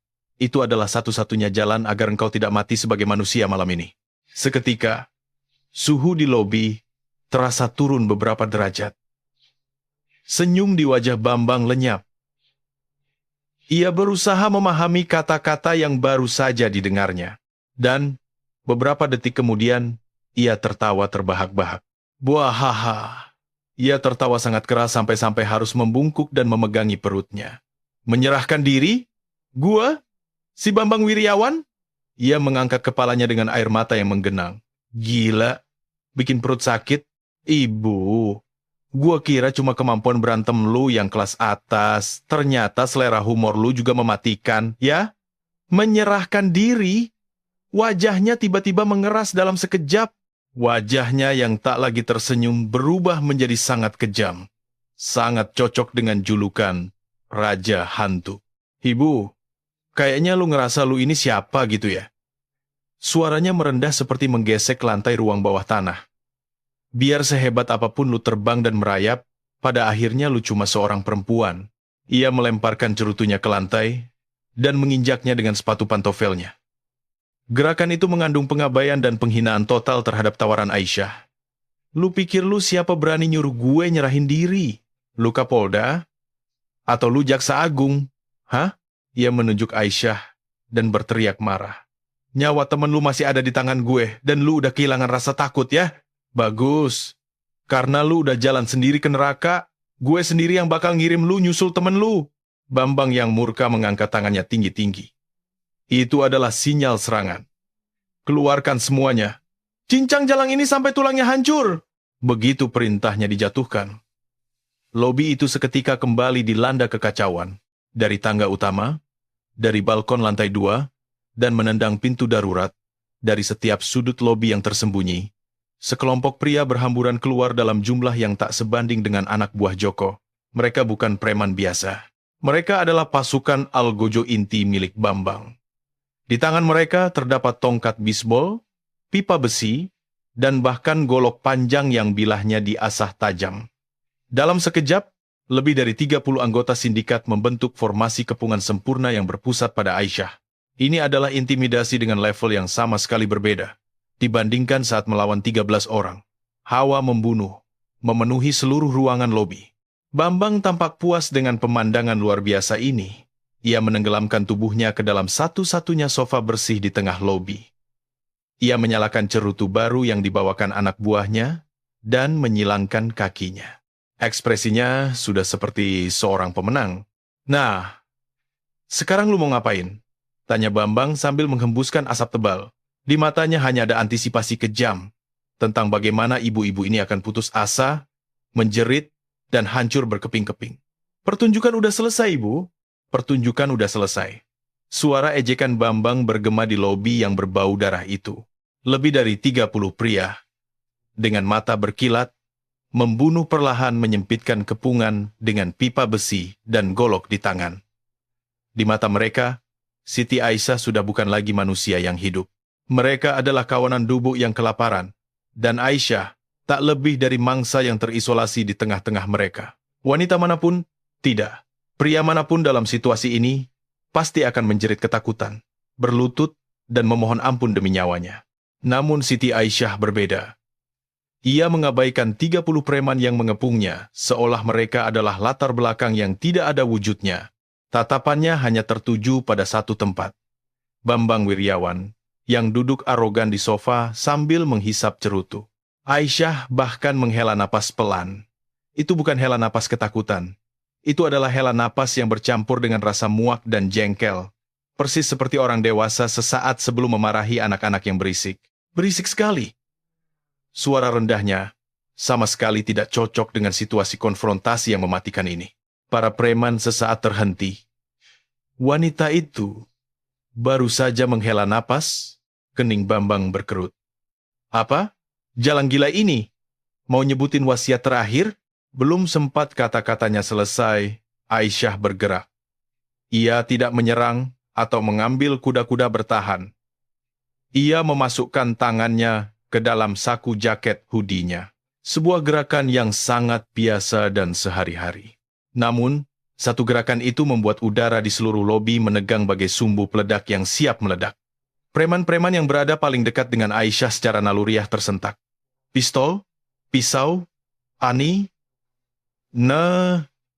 Itu adalah satu-satunya jalan agar engkau tidak mati sebagai manusia malam ini. Seketika, suhu di lobi terasa turun beberapa derajat. Senyum di wajah Bambang lenyap. Ia berusaha memahami kata-kata yang baru saja didengarnya. Dan beberapa detik kemudian, ia tertawa terbahak-bahak. Buahaha. Ia tertawa sangat keras sampai-sampai harus membungkuk dan memegangi perutnya. Menyerahkan diri? Gua? Si Bambang Wiryawan? Ia mengangkat kepalanya dengan air mata yang menggenang. Gila, bikin perut sakit. Ibu, gua kira cuma kemampuan berantem lu yang kelas atas. Ternyata selera humor lu juga mematikan, ya? Menyerahkan diri? Wajahnya tiba-tiba mengeras dalam sekejap. Wajahnya yang tak lagi tersenyum berubah menjadi sangat kejam. Sangat cocok dengan julukan Raja Hantu. Ibu, kayaknya lu ngerasa lu ini siapa gitu ya? Suaranya merendah seperti menggesek lantai ruang bawah tanah. Biar sehebat apapun lu terbang dan merayap, pada akhirnya lu cuma seorang perempuan. Ia melemparkan cerutunya ke lantai dan menginjaknya dengan sepatu pantofelnya. Gerakan itu mengandung pengabaian dan penghinaan total terhadap tawaran Aisyah. Lu pikir lu siapa berani nyuruh gue nyerahin diri? Lu Kapolda? Atau lu Jaksa Agung? Hah? Ia menunjuk Aisyah dan berteriak marah. Nyawa temen lu masih ada di tangan gue dan lu udah kehilangan rasa takut ya? Bagus. Karena lu udah jalan sendiri ke neraka, gue sendiri yang bakal ngirim lu nyusul temen lu. Bambang yang murka mengangkat tangannya tinggi-tinggi. Itu adalah sinyal serangan. Keluarkan semuanya. Cincang jalang ini sampai tulangnya hancur. Begitu perintahnya dijatuhkan. Lobi itu seketika kembali dilanda kekacauan. Dari tangga utama, dari balkon lantai 2, dan menendang pintu darurat, dari setiap sudut lobi yang tersembunyi. Sekelompok pria berhamburan keluar dalam jumlah yang tak sebanding dengan anak buah Joko. Mereka bukan preman biasa. Mereka adalah pasukan Algojo Inti milik Bambang. Di tangan mereka terdapat tongkat bisbol, pipa besi, dan bahkan golok panjang yang bilahnya diasah tajam. Dalam sekejap, lebih dari 30 anggota sindikat membentuk formasi kepungan sempurna yang berpusat pada Aisyah. Ini adalah intimidasi dengan level yang sama sekali berbeda, dibandingkan saat melawan 13 orang. Hawa membunuh, memenuhi seluruh ruangan lobi. Bambang tampak puas dengan pemandangan luar biasa ini. Ia menenggelamkan tubuhnya ke dalam satu-satunya sofa bersih di tengah lobi. Ia menyalakan cerutu baru yang dibawakan anak buahnya dan menyilangkan kakinya. Ekspresinya sudah seperti seorang pemenang. Nah, sekarang lu mau ngapain? Tanya Bambang sambil menghembuskan asap tebal. Di matanya hanya ada antisipasi kejam tentang bagaimana ibu-ibu ini akan putus asa, menjerit, dan hancur berkeping-keping. Pertunjukan udah selesai, Ibu. Pertunjukan udah selesai. Suara ejekan Bambang bergema di lobi yang berbau darah itu. Lebih dari 30 pria, dengan mata berkilat, membunuh perlahan menyempitkan kepungan dengan pipa besi dan golok di tangan. Di mata mereka, Siti Aisyah sudah bukan lagi manusia yang hidup. Mereka adalah kawanan dubuk yang kelaparan, dan Aisyah tak lebih dari mangsa yang terisolasi di tengah-tengah mereka. Wanita manapun, tidak. Pria manapun dalam situasi ini, pasti akan menjerit ketakutan, berlutut, dan memohon ampun demi nyawanya. Namun Siti Aisyah berbeda. Ia mengabaikan 30 preman yang mengepungnya, seolah mereka adalah latar belakang yang tidak ada wujudnya. Tatapannya hanya tertuju pada satu tempat. Bambang Wiryawan, yang duduk arogan di sofa sambil menghisap cerutu. Aisyah bahkan menghela napas pelan. Itu bukan hela napas ketakutan. Itu adalah hela napas yang bercampur dengan rasa muak dan jengkel. Persis seperti orang dewasa sesaat sebelum memarahi anak-anak yang berisik. Berisik sekali. Suara rendahnya sama sekali tidak cocok dengan situasi konfrontasi yang mematikan ini. Para preman sesaat terhenti. Wanita itu baru saja menghela napas Kening Bambang berkerut. Apa? Jalang gila ini? Mau nyebutin wasiat terakhir? Belum sempat kata-katanya selesai, Aisyah bergerak. Ia tidak menyerang atau mengambil kuda-kuda bertahan. Ia memasukkan tangannya ke dalam saku jaket hoodie-nya. Sebuah gerakan yang sangat biasa dan sehari-hari. Namun, satu gerakan itu membuat udara di seluruh lobi menegang bagai sumbu peledak yang siap meledak. Preman-preman yang berada paling dekat dengan Aisyah secara naluriah tersentak. Pistol, pisau, ani,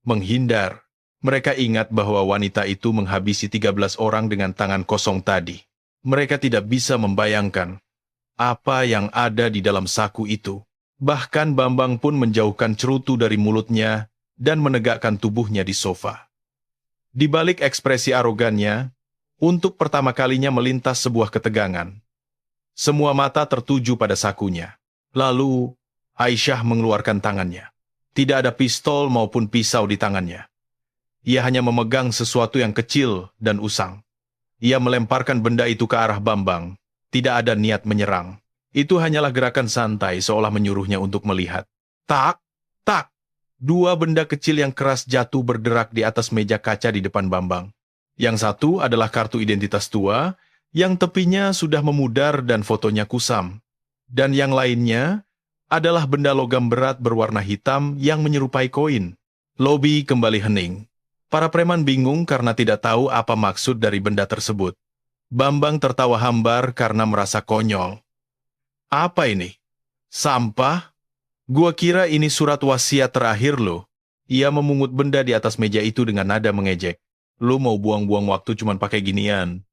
menghindar. Mereka ingat bahwa wanita itu menghabisi 13 orang dengan tangan kosong tadi. Mereka tidak bisa membayangkan apa yang ada di dalam saku itu. Bahkan Bambang pun menjauhkan cerutu dari mulutnya dan menegakkan tubuhnya di sofa. Di balik ekspresi arogannya, untuk pertama kalinya melintas sebuah ketegangan. Semua mata tertuju pada sakunya. Lalu, Aisyah mengeluarkan tangannya. Tidak ada pistol maupun pisau di tangannya. Ia hanya memegang sesuatu yang kecil dan usang. Ia melemparkan benda itu ke arah Bambang. Tidak ada niat menyerang. Itu hanyalah gerakan santai seolah menyuruhnya untuk melihat. Tak, tak. Dua benda kecil yang keras jatuh berderak di atas meja kaca di depan Bambang. Yang satu adalah kartu identitas tua, yang tepinya sudah memudar dan fotonya kusam. Dan yang lainnya adalah benda logam berat berwarna hitam yang menyerupai koin. Lobi kembali hening. Para preman bingung karena tidak tahu apa maksud dari benda tersebut. Bambang tertawa hambar karena merasa konyol. Apa ini? Sampah? Gua kira ini surat wasiat terakhir lo. Ia memungut benda di atas meja itu dengan nada mengejek. Lu mau buang-buang waktu cuman pakai ginian.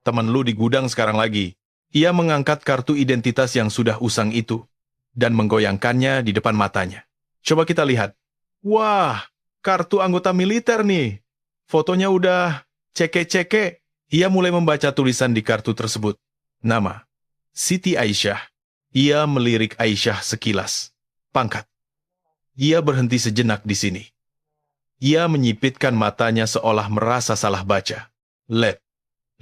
Teman lu di gudang sekarang lagi. Ia mengangkat kartu identitas yang sudah usang itu dan menggoyangkannya di depan matanya. Coba kita lihat. Wah, kartu anggota militer nih. Fotonya udah ceke-ceke. Ia mulai membaca tulisan di kartu tersebut. Nama, Siti Aisyah. Ia melirik Aisyah sekilas. Pangkat. Ia berhenti sejenak di sini. Ia menyipitkan matanya seolah merasa salah baca.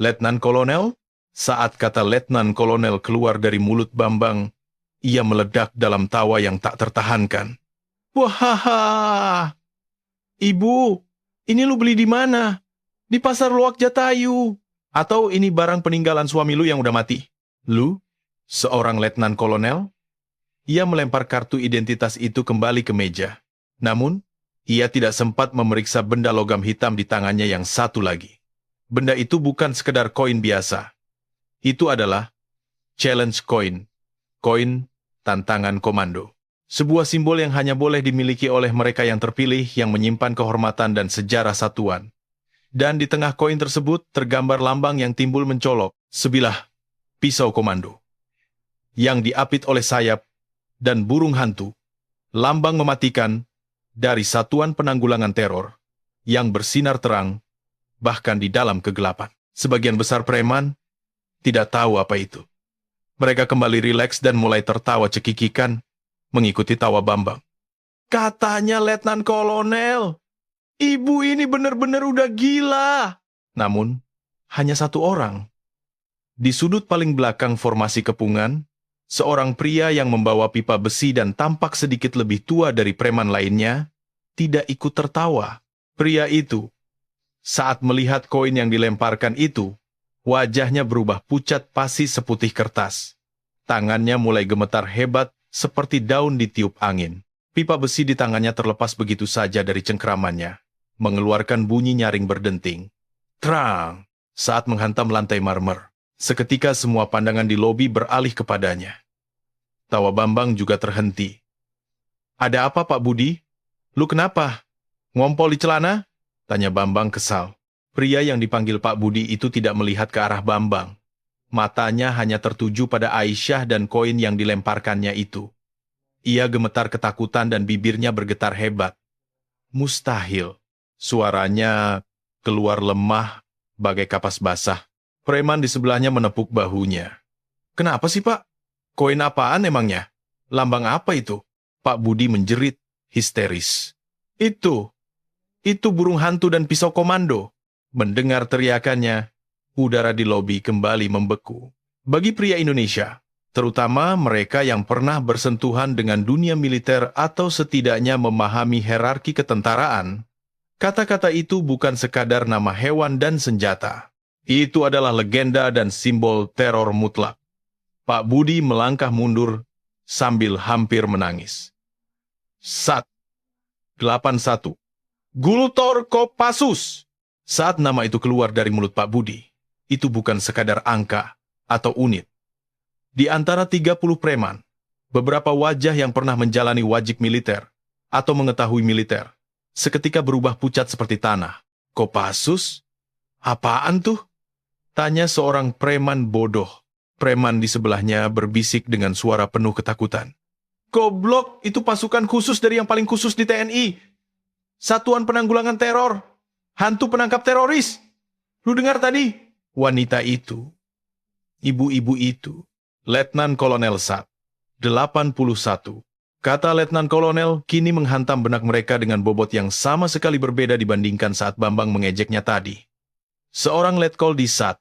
Letnan Kolonel? Saat kata Letnan Kolonel keluar dari mulut Bambang, ia meledak dalam tawa yang tak tertahankan. Wah, Ibu, ini lu beli di mana? Di pasar Loak Jatayu. Atau ini barang peninggalan suami lu yang udah mati? Lu? Seorang Letnan Kolonel? Ia melempar kartu identitas itu kembali ke meja. Namun, ia tidak sempat memeriksa benda logam hitam di tangannya yang satu lagi. Benda itu bukan sekedar koin biasa. Itu adalah challenge coin. Koin tantangan komando. Sebuah simbol yang hanya boleh dimiliki oleh mereka yang terpilih yang menyimpan kehormatan dan sejarah satuan. Dan di tengah koin tersebut tergambar lambang yang timbul mencolok, sebilah pisau komando. Yang diapit oleh sayap dan burung hantu, lambang mematikan dari Satuan Penanggulangan Teror yang bersinar terang, bahkan di dalam kegelapan. Sebagian besar preman tidak tahu apa itu. Mereka kembali rileks dan mulai tertawa cekikikan, mengikuti tawa Bambang. Katanya Letnan Kolonel, ibu ini benar-benar udah gila. Namun, hanya satu orang. Di sudut paling belakang formasi kepungan, seorang pria yang membawa pipa besi dan tampak sedikit lebih tua dari preman lainnya, tidak ikut tertawa. Pria itu, saat melihat koin yang dilemparkan itu, wajahnya berubah pucat pasi seputih kertas. Tangannya mulai gemetar hebat seperti daun ditiup angin. Pipa besi di tangannya terlepas begitu saja dari cengkeramannya, mengeluarkan bunyi nyaring berdenting. Terang, saat menghantam lantai marmer. Seketika semua pandangan di lobi beralih kepadanya. Tawa Bambang juga terhenti. Ada apa Pak Budi? Lu kenapa? Ngompol di celana? Tanya Bambang kesal. Pria yang dipanggil Pak Budi itu tidak melihat ke arah Bambang. Matanya hanya tertuju pada Aisyah dan koin yang dilemparkannya itu. Ia gemetar ketakutan dan bibirnya bergetar hebat. Mustahil. Suaranya keluar lemah bagai kapas basah. Preman di sebelahnya menepuk bahunya. Kenapa sih Pak? Koin apaan emangnya? Lambang apa itu? Pak Budi menjerit histeris. Itu burung hantu dan pisau komando. Mendengar teriakannya, udara di lobi kembali membeku. Bagi pria Indonesia, terutama mereka yang pernah bersentuhan dengan dunia militer atau setidaknya memahami hierarki ketentaraan, kata-kata itu bukan sekadar nama hewan dan senjata. Itu adalah legenda dan simbol teror mutlak. Pak Budi melangkah mundur sambil hampir menangis. 81. Gultor Kopassus. Saat nama itu keluar dari mulut Pak Budi, itu bukan sekadar angka atau unit. Di antara 30 preman, beberapa wajah yang pernah menjalani wajib militer atau mengetahui militer, seketika berubah pucat seperti tanah. Kopassus? Apaan tuh? Tanya seorang preman bodoh. Preman di sebelahnya berbisik dengan suara penuh ketakutan. Goblok, itu pasukan khusus dari yang paling khusus di TNI. Satuan Penanggulangan Teror. Hantu penangkap teroris. Lu dengar tadi? Wanita itu, ibu-ibu itu, Letnan Kolonel Sat, 81. Kata Letnan Kolonel kini menghantam benak mereka dengan bobot yang sama sekali berbeda dibandingkan saat Bambang mengejeknya tadi. Seorang letkol di Sat,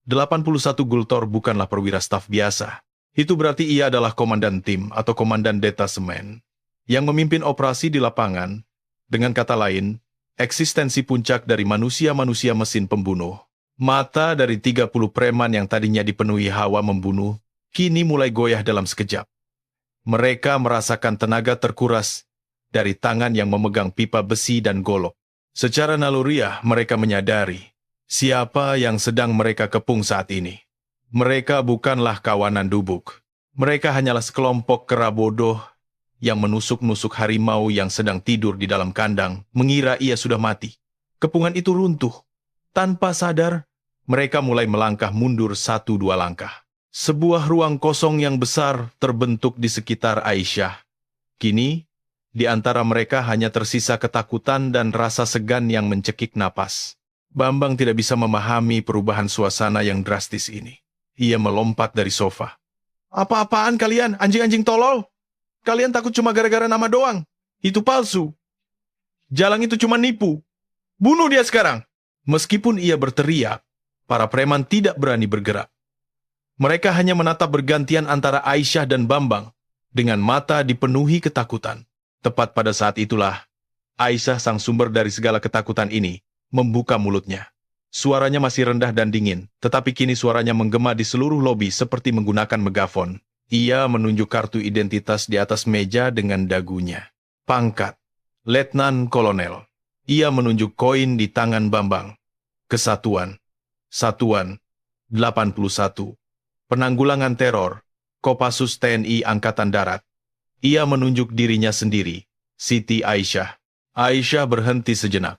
81 Gultor bukanlah perwira staf biasa. Itu berarti ia adalah komandan tim atau komandan detasemen yang memimpin operasi di lapangan. Dengan kata lain, eksistensi puncak dari manusia-manusia mesin pembunuh. Mata dari 30 preman yang tadinya dipenuhi hawa membunuh, kini mulai goyah dalam sekejap. Mereka merasakan tenaga terkuras dari tangan yang memegang pipa besi dan golok. Secara naluriah mereka menyadari siapa yang sedang mereka kepung saat ini. Mereka bukanlah kawanan dubuk. Mereka hanyalah sekelompok kera bodoh yang menusuk-nusuk harimau yang sedang tidur di dalam kandang, mengira ia sudah mati. Kepungan itu runtuh. Tanpa sadar, mereka mulai melangkah mundur 1-2 langkah. Sebuah ruang kosong yang besar terbentuk di sekitar Aisyah. Kini, di antara mereka hanya tersisa ketakutan dan rasa segan yang mencekik napas. Bambang tidak bisa memahami perubahan suasana yang drastis ini. Ia melompat dari sofa. Apa-apaan kalian, anjing-anjing tolol? Kalian takut cuma gara-gara nama doang. Itu palsu. Jalang itu cuma nipu. Bunuh dia sekarang. Meskipun ia berteriak, para preman tidak berani bergerak. Mereka hanya menatap bergantian antara Aisyah dan Bambang dengan mata dipenuhi ketakutan. Tepat pada saat itulah, Aisyah sang sumber dari segala ketakutan ini membuka mulutnya. Suaranya masih rendah dan dingin, tetapi kini suaranya menggema di seluruh lobi seperti menggunakan megafon. Ia menunjuk kartu identitas di atas meja dengan dagunya. Pangkat, Letnan Kolonel. Ia menunjuk koin di tangan Bambang. Kesatuan, Satuan, 81. Penanggulangan Teror, Kopassus TNI Angkatan Darat. Ia menunjuk dirinya sendiri, Siti Aisyah. Aisyah berhenti sejenak.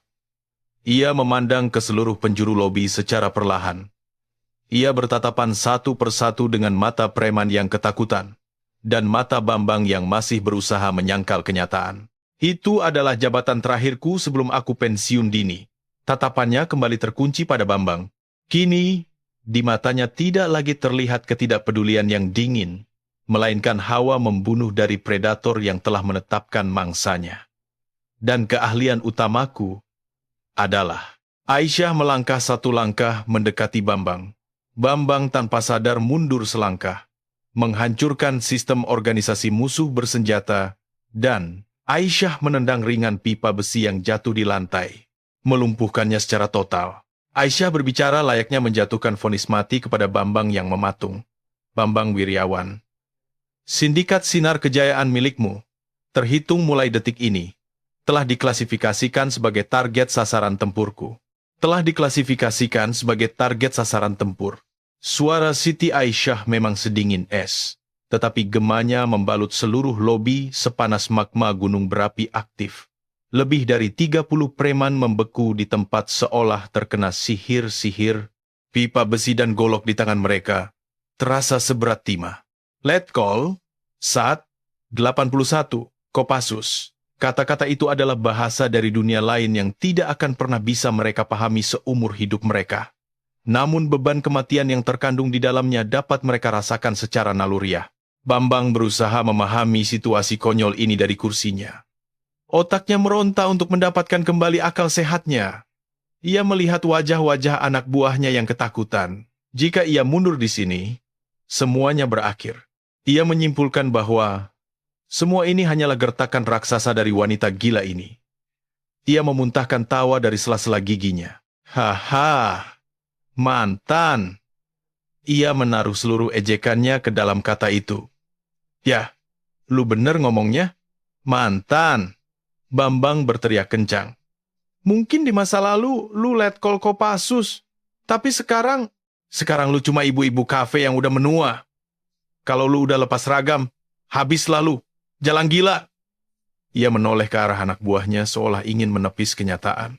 Ia memandang ke seluruh penjuru lobi secara perlahan. Ia bertatapan satu persatu dengan mata preman yang ketakutan, dan mata Bambang yang masih berusaha menyangkal kenyataan. Itu adalah jabatan terakhirku sebelum aku pensiun dini. Tatapannya kembali terkunci pada Bambang. Kini, di matanya tidak lagi terlihat ketidakpedulian yang dingin, melainkan hawa membunuh dari predator yang telah menetapkan mangsanya. Dan keahlian utamaku adalah Aisyah melangkah 1 langkah mendekati Bambang. Bambang tanpa sadar mundur selangkah, menghancurkan sistem organisasi musuh bersenjata, dan Aisyah menendang ringan pipa besi yang jatuh di lantai, melumpuhkannya secara total. Aisyah berbicara layaknya menjatuhkan vonis mati kepada Bambang yang mematung. Bambang Wiryawan. Sindikat Sinar Kejayaan milikmu, terhitung mulai detik ini, telah diklasifikasikan sebagai target sasaran tempurku. Telah diklasifikasikan sebagai target sasaran tempur. Suara Siti Aisyah memang sedingin es, tetapi gemanya membalut seluruh lobi sepanas magma gunung berapi aktif. Lebih dari 30 preman membeku di tempat seolah terkena sihir-sihir. Pipa besi dan golok di tangan mereka terasa seberat timah. Letkol, Sat, 81, Kopassus. Kata-kata itu adalah bahasa dari dunia lain yang tidak akan pernah bisa mereka pahami seumur hidup mereka. Namun beban kematian yang terkandung di dalamnya dapat mereka rasakan secara naluriah. Bambang berusaha memahami situasi konyol ini dari kursinya. Otaknya meronta untuk mendapatkan kembali akal sehatnya. Ia melihat wajah-wajah anak buahnya yang ketakutan. Jika ia mundur di sini, semuanya berakhir. Ia menyimpulkan bahwa semua ini hanyalah gertakan raksasa dari wanita gila ini. Ia memuntahkan tawa dari sela-sela giginya. Haha, mantan. Ia menaruh seluruh ejekannya ke dalam kata itu. Ya, lu bener ngomongnya? Mantan. Bambang berteriak kencang. Mungkin di masa lalu lu letkol Kopassus, tapi sekarang lu cuma ibu-ibu kafe yang udah menua. Kalau lu udah lepas ragam, habislah lu. Jalan gila. Ia menoleh ke arah anak buahnya seolah ingin menepis kenyataan.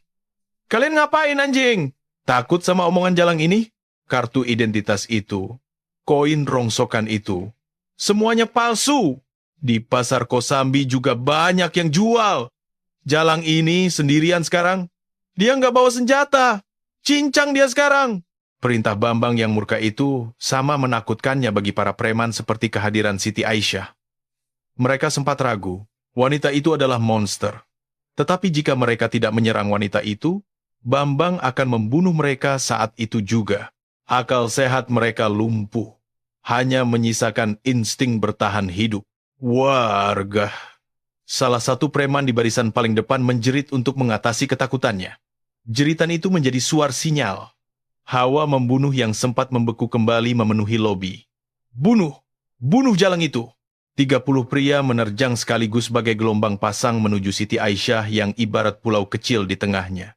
Kalian ngapain anjing? Takut sama omongan jalang ini? Kartu identitas itu, koin rongsokan itu, semuanya palsu. Di pasar Kosambi juga banyak yang jual. Jalang ini sendirian sekarang. Dia nggak bawa senjata. Cincang dia sekarang. Perintah Bambang yang murka itu sama menakutkannya bagi para preman seperti kehadiran Siti Aisyah. Mereka sempat ragu, wanita itu adalah monster. Tetapi jika mereka tidak menyerang wanita itu, Bambang akan membunuh mereka saat itu juga. Akal sehat mereka lumpuh, hanya menyisakan insting bertahan hidup. Warga. Salah satu preman di barisan paling depan menjerit untuk mengatasi ketakutannya. Jeritan itu menjadi suar sinyal. Hawa membunuh yang sempat membeku kembali memenuhi lobi. Bunuh! Bunuh jalang itu! 30 pria menerjang sekaligus bagai gelombang pasang menuju Siti Aisyah yang ibarat pulau kecil di tengahnya.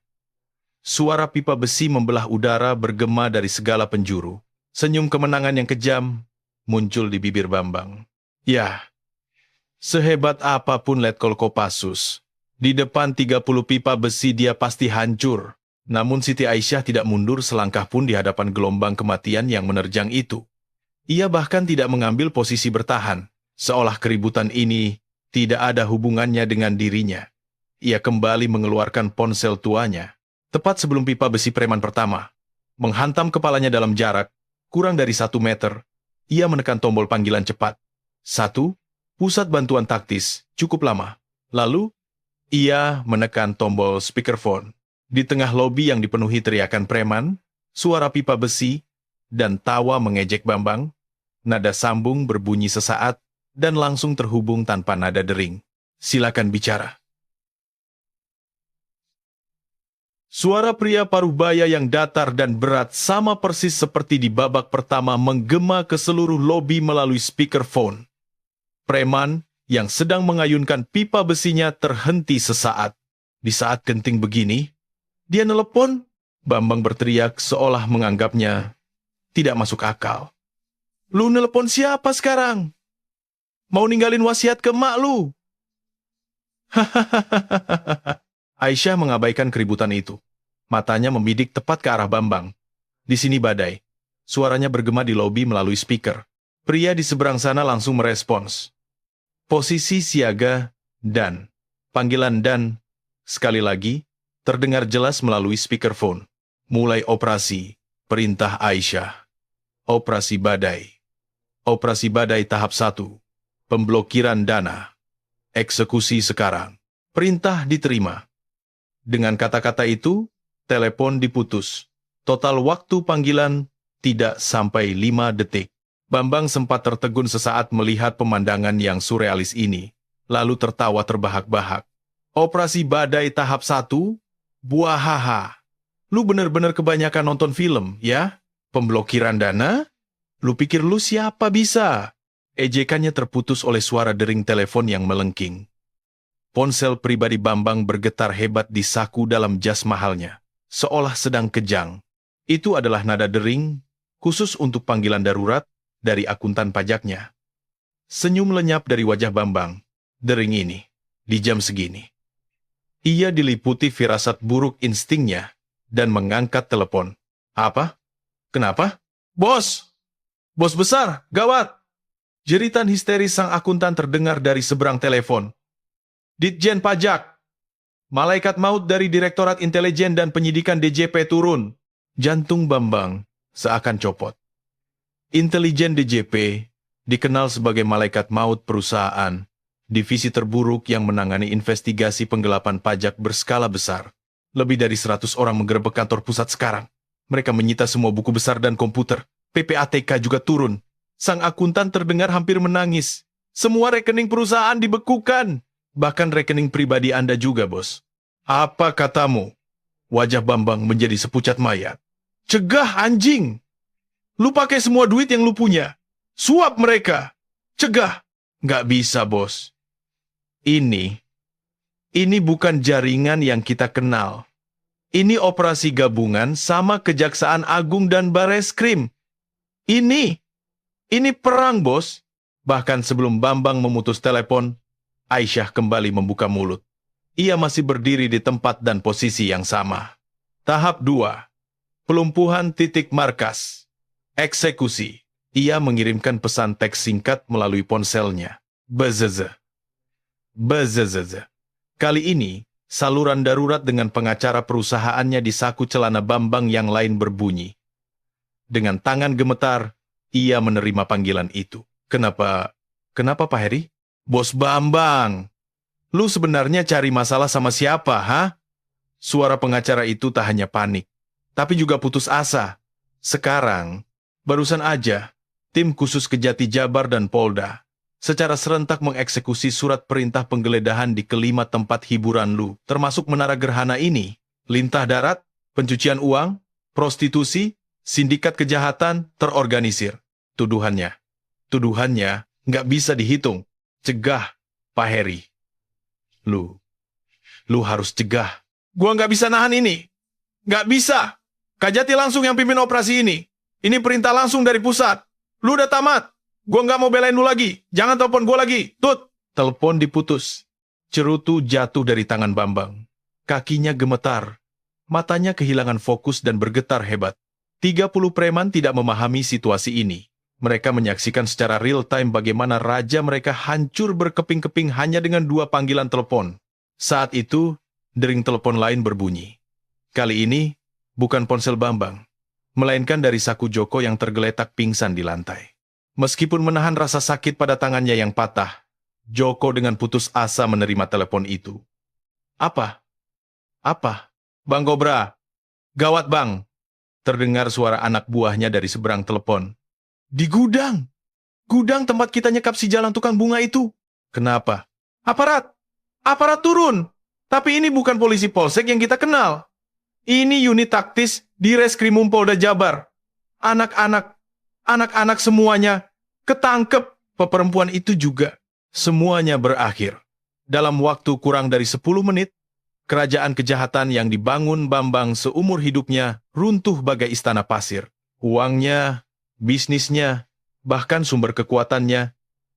Suara pipa besi membelah udara bergema dari segala penjuru. Senyum kemenangan yang kejam muncul di bibir Bambang. Ya, sehebat apapun Letkol Kopassus, di depan 30 pipa besi dia pasti hancur. Namun Siti Aisyah tidak mundur selangkah pun di hadapan gelombang kematian yang menerjang itu. Ia bahkan tidak mengambil posisi bertahan, seolah keributan ini tidak ada hubungannya dengan dirinya. Ia kembali mengeluarkan ponsel tuanya. Tepat sebelum pipa besi preman pertama menghantam kepalanya dalam jarak kurang dari 1 meter, ia menekan tombol panggilan cepat. 1. Pusat bantuan taktis, cukup lama. Lalu, ia menekan tombol speakerphone. Di tengah lobi yang dipenuhi teriakan preman, suara pipa besi, dan tawa mengejek Bambang, nada sambung berbunyi sesaat dan langsung terhubung tanpa nada dering. Silakan bicara. Suara pria parubaya yang datar dan berat sama persis seperti di babak pertama menggema ke seluruh lobi melalui speakerphone. Preman yang sedang mengayunkan pipa besinya terhenti sesaat. Di saat genting begini, dia nelepon. Bambang berteriak seolah menganggapnya tidak masuk akal. Lu nelepon siapa sekarang? Mau ninggalin wasiat ke emak lu? Hahaha. Aisyah mengabaikan keributan itu. Matanya membidik tepat ke arah Bambang. Di sini badai. Suaranya bergema di lobi melalui speaker. Pria di seberang sana langsung merespons. Posisi siaga dan. Panggilan dan. Sekali lagi, terdengar jelas melalui speakerphone. Mulai operasi. Perintah Aisyah. Operasi badai. Operasi badai tahap 1. Pemblokiran dana. Eksekusi sekarang. Perintah diterima. Dengan kata-kata itu, telepon diputus. Total waktu panggilan tidak sampai 5 detik. Bambang sempat tertegun sesaat melihat pemandangan yang surrealis ini, lalu tertawa terbahak-bahak. Operasi badai tahap 1? Buahaha. Lu bener-bener kebanyakan nonton film, ya? Pemblokiran dana? Lu pikir lu siapa bisa? Ejekannya terputus oleh suara dering telepon yang melengking. Ponsel pribadi Bambang bergetar hebat di saku dalam jas mahalnya, seolah sedang kejang. Itu adalah nada dering, khusus untuk panggilan darurat, dari akuntan pajaknya. Senyum lenyap dari wajah Bambang. Dering ini, di jam segini. Ia diliputi firasat buruk instingnya, dan mengangkat telepon. Apa? Kenapa? Bos! Bos besar, gawat! Jeritan histeris sang akuntan terdengar dari seberang telepon. Ditjen Pajak. Malaikat maut dari Direktorat Intelijen dan Penyidikan DJP turun. Jantung Bambang seakan copot. Intelijen DJP dikenal sebagai malaikat maut perusahaan, divisi terburuk yang menangani investigasi penggelapan pajak berskala besar. Lebih dari 100 orang menggerebek kantor pusat sekarang. Mereka menyita semua buku besar dan komputer. PPATK juga turun. Sang akuntan terdengar hampir menangis. Semua rekening perusahaan dibekukan. Bahkan rekening pribadi Anda juga, bos. Apa katamu? Wajah Bambang menjadi sepucat mayat. Cegah, anjing! Lu pakai semua duit yang lu punya. Suap mereka. Cegah. Nggak bisa, bos. Ini bukan jaringan yang kita kenal. Ini operasi gabungan sama Kejaksaan Agung dan Bareskrim. Ini perang, bos. Bahkan sebelum Bambang memutus telepon, Aisyah kembali membuka mulut. Ia masih berdiri di tempat dan posisi yang sama. Tahap 2. Pelumpuhan titik markas. Eksekusi. Ia mengirimkan pesan teks singkat melalui ponselnya. Bezeze. Bezeze. Kali ini, saluran darurat dengan pengacara perusahaannya di saku celana Bambang yang lain berbunyi. Dengan tangan gemetar, ia menerima panggilan itu. Kenapa Pak Heri? Bos Bambang, lu sebenarnya cari masalah sama siapa, ha? Suara pengacara itu tak hanya panik, tapi juga putus asa. Sekarang, barusan aja, tim khusus Kejati Jabar dan Polda secara serentak mengeksekusi surat perintah penggeledahan di kelima tempat hiburan lu, termasuk Menara Gerhana ini, lintah darat, pencucian uang, prostitusi, sindikat kejahatan, terorganisir. Tuduhannya nggak bisa dihitung. Cegah, Pak Heri. Lu harus cegah. Gua nggak bisa nahan ini. Nggak bisa. Kajati langsung yang pimpin operasi ini. Ini perintah langsung dari pusat. Lu udah tamat. Gua nggak mau belain lu lagi. Jangan telepon gua lagi. Tut. Telepon diputus. Cerutu jatuh dari tangan Bambang. Kakinya gemetar. Matanya kehilangan fokus dan bergetar hebat. 30 preman tidak memahami situasi ini. Mereka menyaksikan secara real-time bagaimana raja mereka hancur berkeping-keping hanya dengan 2 panggilan telepon. Saat itu, dering telepon lain berbunyi. Kali ini, bukan ponsel Bambang, melainkan dari saku Joko yang tergeletak pingsan di lantai. Meskipun menahan rasa sakit pada tangannya yang patah, Joko dengan putus asa menerima telepon itu. Apa? Bang Gobra. Gawat, Bang. Terdengar suara anak buahnya dari seberang telepon. Di gudang. Gudang tempat kita nyekap si jalan tukang bunga itu. Kenapa? Aparat turun. Tapi ini bukan polisi polsek yang kita kenal. Ini unit taktis di Reskrimum Polda Jabar. Anak-anak semuanya ketangkep. Perempuan itu juga. Semuanya berakhir. Dalam waktu kurang dari 10 menit, kerajaan kejahatan yang dibangun Bambang seumur hidupnya runtuh bagai istana pasir. Uangnya, bisnisnya, bahkan sumber kekuatannya,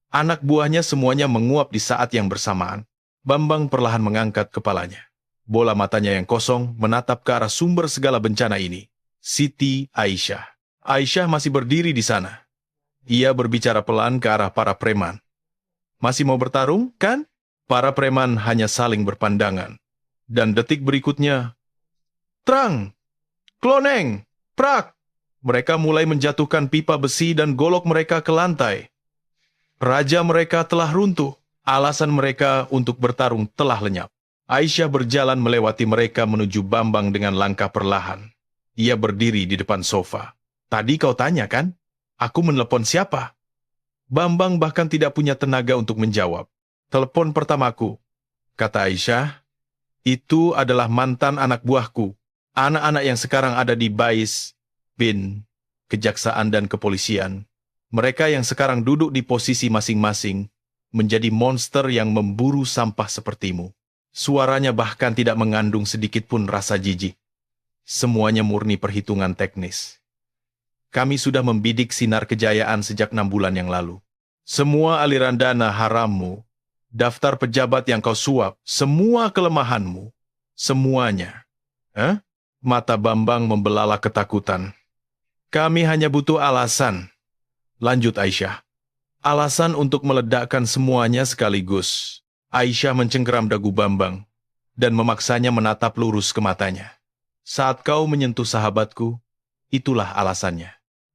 anak buahnya semuanya menguap di saat yang bersamaan. Bambang perlahan mengangkat kepalanya. Bola matanya yang kosong menatap ke arah sumber segala bencana ini. Siti Aisyah. Aisyah masih berdiri di sana. Ia berbicara pelan ke arah para preman. Masih mau bertarung, kan? Para preman hanya saling berpandangan. Dan detik berikutnya, terang, kloneng, prak. Mereka mulai menjatuhkan pipa besi dan golok mereka ke lantai. Raja mereka telah runtuh. Alasan mereka untuk bertarung telah lenyap. Aisyah berjalan melewati mereka menuju Bambang dengan langkah perlahan. Ia berdiri di depan sofa. Tadi kau tanya kan? Aku menelepon siapa? Bambang bahkan tidak punya tenaga untuk menjawab. Telepon pertamaku, kata Aisyah, itu adalah mantan anak buahku. Anak-anak yang sekarang ada di BAIS, BIN, Kejaksaan dan Kepolisian. Mereka yang sekarang duduk di posisi masing-masing, menjadi monster yang memburu sampah sepertimu. Suaranya bahkan tidak mengandung sedikit pun rasa jijik. Semuanya murni perhitungan teknis. Kami sudah membidik sinar kejayaan sejak 6 bulan yang lalu. Semua aliran dana harammu, daftar pejabat yang kau suap, semua kelemahanmu, semuanya. Mata Bambang membelalak ketakutan. Kami hanya butuh alasan. Lanjut Aisyah. Alasan untuk meledakkan semuanya sekaligus. Aisyah mencengkeram dagu Bambang dan memaksanya menatap lurus ke matanya. Saat kau menyentuh sahabatku, itulah alasannya.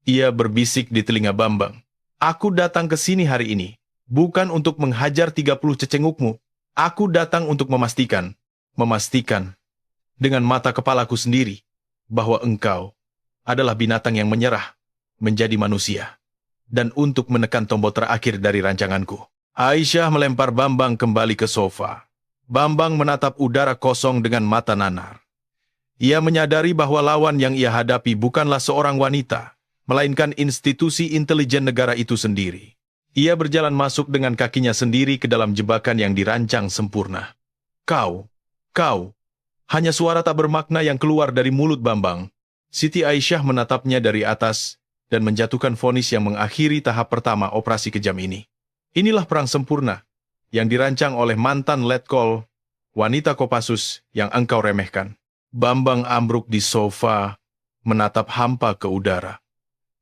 Ia berbisik di telinga Bambang. Aku datang ke sini hari ini, bukan untuk menghajar 30 cecengukmu. Aku datang untuk memastikan dengan mata kepalaku sendiri, bahwa engkau adalah binatang yang menyerah menjadi manusia. Dan untuk menekan tombol terakhir dari rancanganku, Aisyah melempar Bambang kembali ke sofa. Bambang menatap udara kosong dengan mata nanar. Ia menyadari bahwa lawan yang ia hadapi bukanlah seorang wanita, melainkan institusi intelijen negara itu sendiri. Ia berjalan masuk dengan kakinya sendiri ke dalam jebakan yang dirancang sempurna. Kau, hanya suara tak bermakna yang keluar dari mulut Bambang. Siti Aisyah menatapnya dari atas dan menjatuhkan vonis yang mengakhiri tahap pertama operasi kejam ini. Inilah perang sempurna yang dirancang oleh mantan letkol, wanita Kopassus yang engkau remehkan. Bambang ambruk di sofa, menatap hampa ke udara.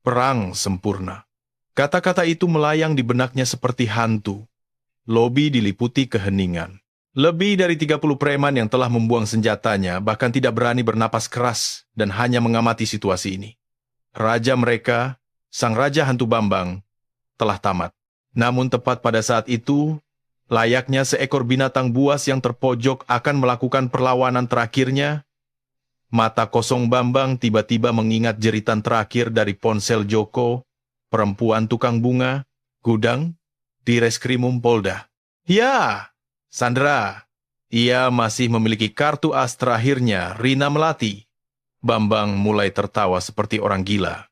Perang sempurna. Kata-kata itu melayang di benaknya seperti hantu. Lobi diliputi keheningan. Lebih dari 30 preman yang telah membuang senjatanya bahkan tidak berani bernapas keras dan hanya mengamati situasi ini. Raja mereka, sang raja hantu Bambang, telah tamat. Namun tepat pada saat itu, layaknya seekor binatang buas yang terpojok akan melakukan perlawanan terakhirnya, mata kosong Bambang tiba-tiba mengingat jeritan terakhir dari ponsel Joko, perempuan tukang bunga, gudang, di Reskrimum Polda. Ya, Sandra, ia masih memiliki kartu as terakhirnya, Rina Melati. Bambang mulai tertawa seperti orang gila.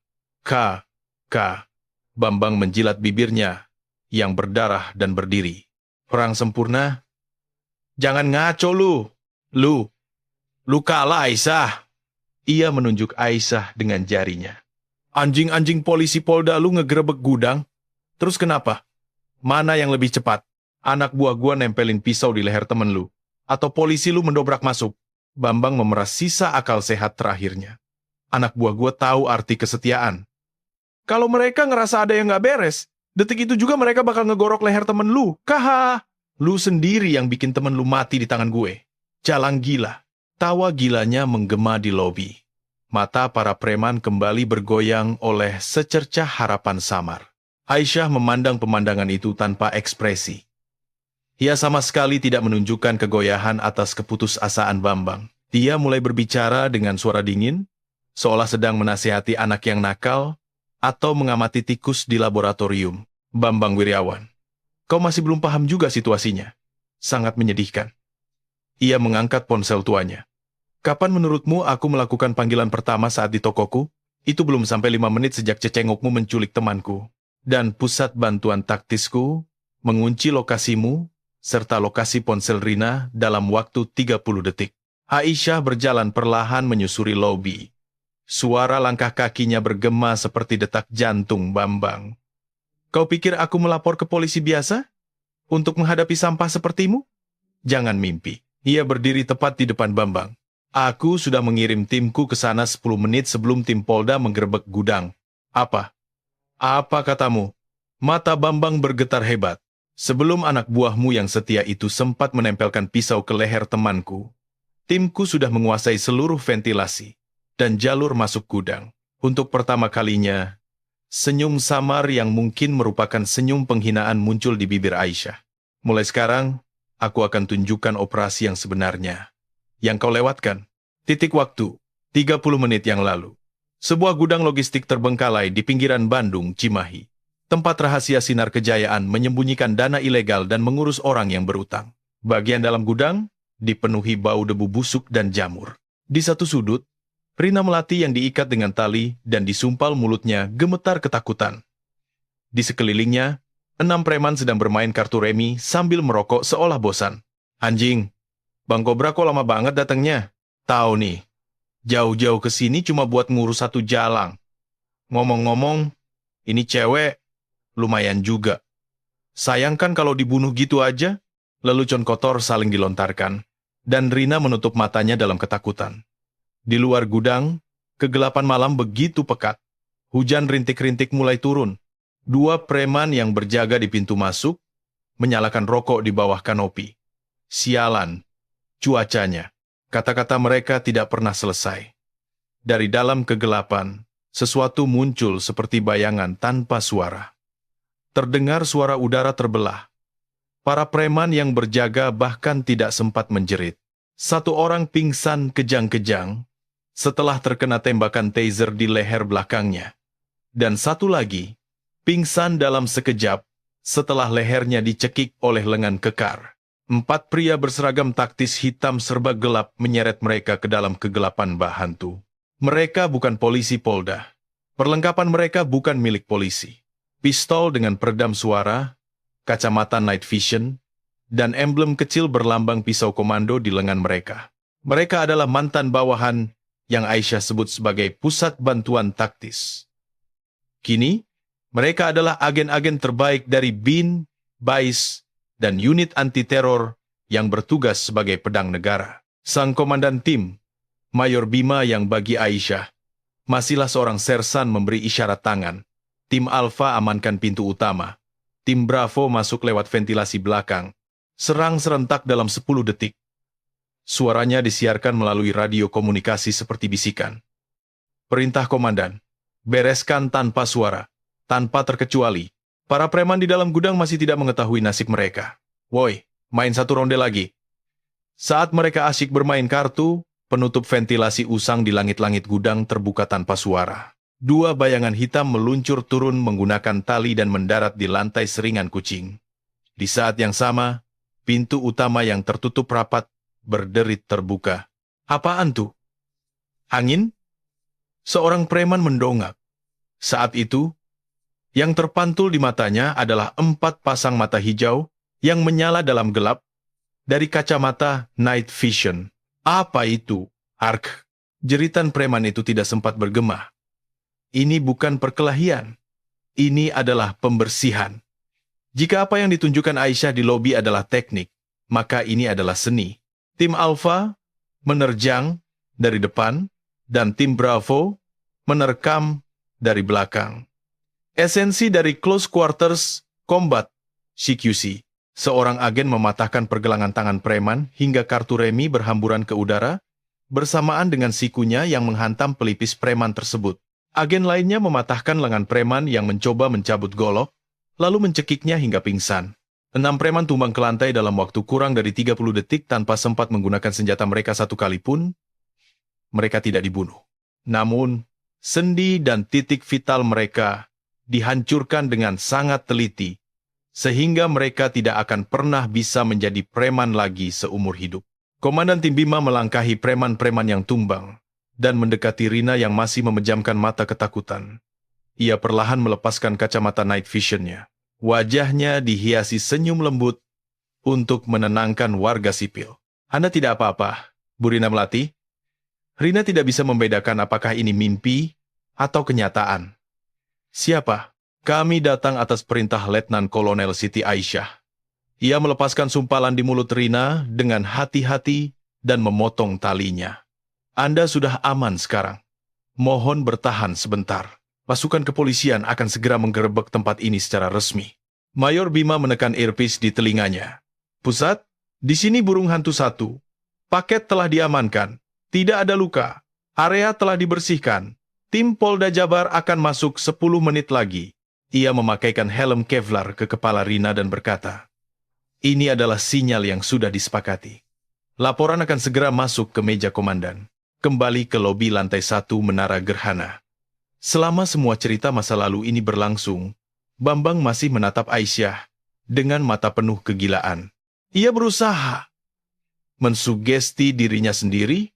Bambang menjilat bibirnya yang berdarah dan berdiri. Perang sempurna? Jangan ngaco lu kalah Aisyah. Ia menunjuk Aisyah dengan jarinya. Anjing-anjing polisi Polda lu ngegerebek gudang? Terus kenapa? Mana yang lebih cepat? Anak buah gua nempelin pisau di leher temen lu? Atau polisi lu mendobrak masuk? Bambang memeras sisa akal sehat terakhirnya. Anak buah gua tahu arti kesetiaan. Kalau mereka ngerasa ada yang nggak beres, detik itu juga mereka bakal ngegorok leher temen lu. Lu sendiri yang bikin temen lu mati di tangan gue. Jalang gila. Tawa gilanya menggema di lobi. Mata para preman kembali bergoyang oleh secercah harapan samar. Aisyah memandang pemandangan itu tanpa ekspresi. Ia sama sekali tidak menunjukkan kegoyahan atas keputusasaan Bambang. Dia mulai berbicara dengan suara dingin, seolah sedang menasihati anak yang nakal, atau mengamati tikus di laboratorium. Bambang Wiryawan, kau masih belum paham juga situasinya. Sangat menyedihkan. Ia mengangkat ponsel tuanya. Kapan menurutmu aku melakukan panggilan pertama saat di tokoku? Itu belum sampai 5 menit sejak cecengokmu menculik temanku. Dan pusat bantuan taktisku mengunci lokasimu serta lokasi ponsel Rina dalam waktu 30 detik. Aisyah berjalan perlahan menyusuri lobi. Suara langkah kakinya bergema seperti detak jantung Bambang. Kau pikir aku melapor ke polisi biasa? Untuk menghadapi sampah sepertimu? Jangan mimpi. Ia berdiri tepat di depan Bambang. Aku sudah mengirim timku ke sana 10 menit sebelum tim Polda menggerebek gudang. Apa katamu? Mata Bambang bergetar hebat. Sebelum anak buahmu yang setia itu sempat menempelkan pisau ke leher temanku, timku sudah menguasai seluruh ventilasi dan jalur masuk gudang. Untuk pertama kalinya, senyum samar yang mungkin merupakan senyum penghinaan muncul di bibir Aisyah. Mulai sekarang, aku akan tunjukkan operasi yang sebenarnya. Yang kau lewatkan. Titik waktu, 30 menit yang lalu. Sebuah gudang logistik terbengkalai di pinggiran Bandung, Cimahi. Tempat rahasia Sinar Kejayaan menyembunyikan dana ilegal dan mengurus orang yang berutang. Bagian dalam gudang dipenuhi bau debu busuk dan jamur. Di satu sudut, Rina Melati yang diikat dengan tali dan disumpal mulutnya gemetar ketakutan. Di sekelilingnya, 6 preman sedang bermain kartu remi sambil merokok seolah bosan. Anjing, Bang Kobra kok lama banget datangnya? Tahu nih, jauh-jauh ke sini cuma buat ngurus satu jalang. Ngomong-ngomong, ini cewek lumayan juga. Sayang kan kalau dibunuh gitu aja. Lelucon kotor saling dilontarkan, dan Rina menutup matanya dalam ketakutan. Di luar gudang, kegelapan malam begitu pekat. Hujan rintik-rintik mulai turun. 2 preman yang berjaga di pintu masuk, menyalakan rokok di bawah kanopi. Sialan, cuacanya. Kata-kata mereka tidak pernah selesai. Dari dalam kegelapan, sesuatu muncul seperti bayangan tanpa suara. Terdengar suara udara terbelah. Para preman yang berjaga bahkan tidak sempat menjerit. Satu orang pingsan kejang-kejang, setelah terkena tembakan taser di leher belakangnya. Dan satu lagi, pingsan dalam sekejap setelah lehernya dicekik oleh lengan kekar. 4 pria berseragam taktis hitam serba gelap menyeret mereka ke dalam kegelapan bak hantu. Mereka bukan polisi Polda. Perlengkapan mereka bukan milik polisi. Pistol dengan peredam suara, kacamata night vision, dan emblem kecil berlambang pisau komando di lengan mereka. Mereka adalah mantan bawahan yang Aisyah sebut sebagai Pusat Bantuan Taktis. Kini, mereka adalah agen-agen terbaik dari BIN, BAIS, dan unit anti-teror yang bertugas sebagai pedang negara. Sang komandan tim, Mayor Bima yang bagi Aisyah, masihlah seorang sersan memberi isyarat tangan. Tim Alpha amankan pintu utama. Tim Bravo masuk lewat ventilasi belakang. Serang serentak dalam 10 detik. Suaranya disiarkan melalui radio komunikasi seperti bisikan. Perintah komandan, bereskan tanpa suara, tanpa terkecuali. Para preman di dalam gudang masih tidak mengetahui nasib mereka. Woi, main satu ronde lagi. Saat mereka asyik bermain kartu, penutup ventilasi usang di langit-langit gudang terbuka tanpa suara. 2 bayangan hitam meluncur turun menggunakan tali dan mendarat di lantai seringan kucing. Di saat yang sama, pintu utama yang tertutup rapat berderit terbuka. Apaan tuh? Angin? Seorang preman mendongak. Saat itu, yang terpantul di matanya adalah 4 pasang mata hijau yang menyala dalam gelap dari kacamata night vision. Apa itu? Ark. Jeritan preman itu tidak sempat bergema. Ini bukan perkelahian. Ini adalah pembersihan. Jika apa yang ditunjukkan Aisyah di lobi adalah teknik, maka ini adalah seni. Tim Alpha menerjang dari depan, dan tim Bravo menerkam dari belakang. Esensi dari Close Quarters Combat, CQC. Seorang agen mematahkan pergelangan tangan preman hingga kartu remi berhamburan ke udara, bersamaan dengan sikunya yang menghantam pelipis preman tersebut. Agen lainnya mematahkan lengan preman yang mencoba mencabut golok, lalu mencekiknya hingga pingsan. 6 preman tumbang ke lantai dalam waktu kurang dari 30 detik tanpa sempat menggunakan senjata mereka satu kali pun. Mereka tidak dibunuh. Namun, sendi dan titik vital mereka dihancurkan dengan sangat teliti, sehingga mereka tidak akan pernah bisa menjadi preman lagi seumur hidup. Komandan Tim Bima melangkahi preman-preman yang tumbang, dan mendekati Rina yang masih memejamkan mata ketakutan. Ia perlahan melepaskan kacamata night vision-nya. Wajahnya dihiasi senyum lembut untuk menenangkan warga sipil. Anda tidak apa-apa, Bu Rina Melati? Rina tidak bisa membedakan apakah ini mimpi atau kenyataan. Siapa? Kami datang atas perintah Letnan Kolonel Siti Aisyah. Ia melepaskan sumpalan di mulut Rina dengan hati-hati dan memotong talinya. Anda sudah aman sekarang. Mohon bertahan sebentar. Pasukan kepolisian akan segera menggerebek tempat ini secara resmi. Mayor Bima menekan earpiece di telinganya. Pusat, di sini burung hantu 1. Paket telah diamankan. Tidak ada luka. Area telah dibersihkan. Tim Polda Jabar akan masuk 10 menit lagi. Ia memakaikan helm Kevlar ke kepala Rina dan berkata, ini adalah sinyal yang sudah disepakati. Laporan akan segera masuk ke meja komandan. Kembali ke lobi lantai 1 Menara Gerhana. Selama semua cerita masa lalu ini berlangsung, Bambang masih menatap Aisyah dengan mata penuh kegilaan. Ia berusaha mensugesti dirinya sendiri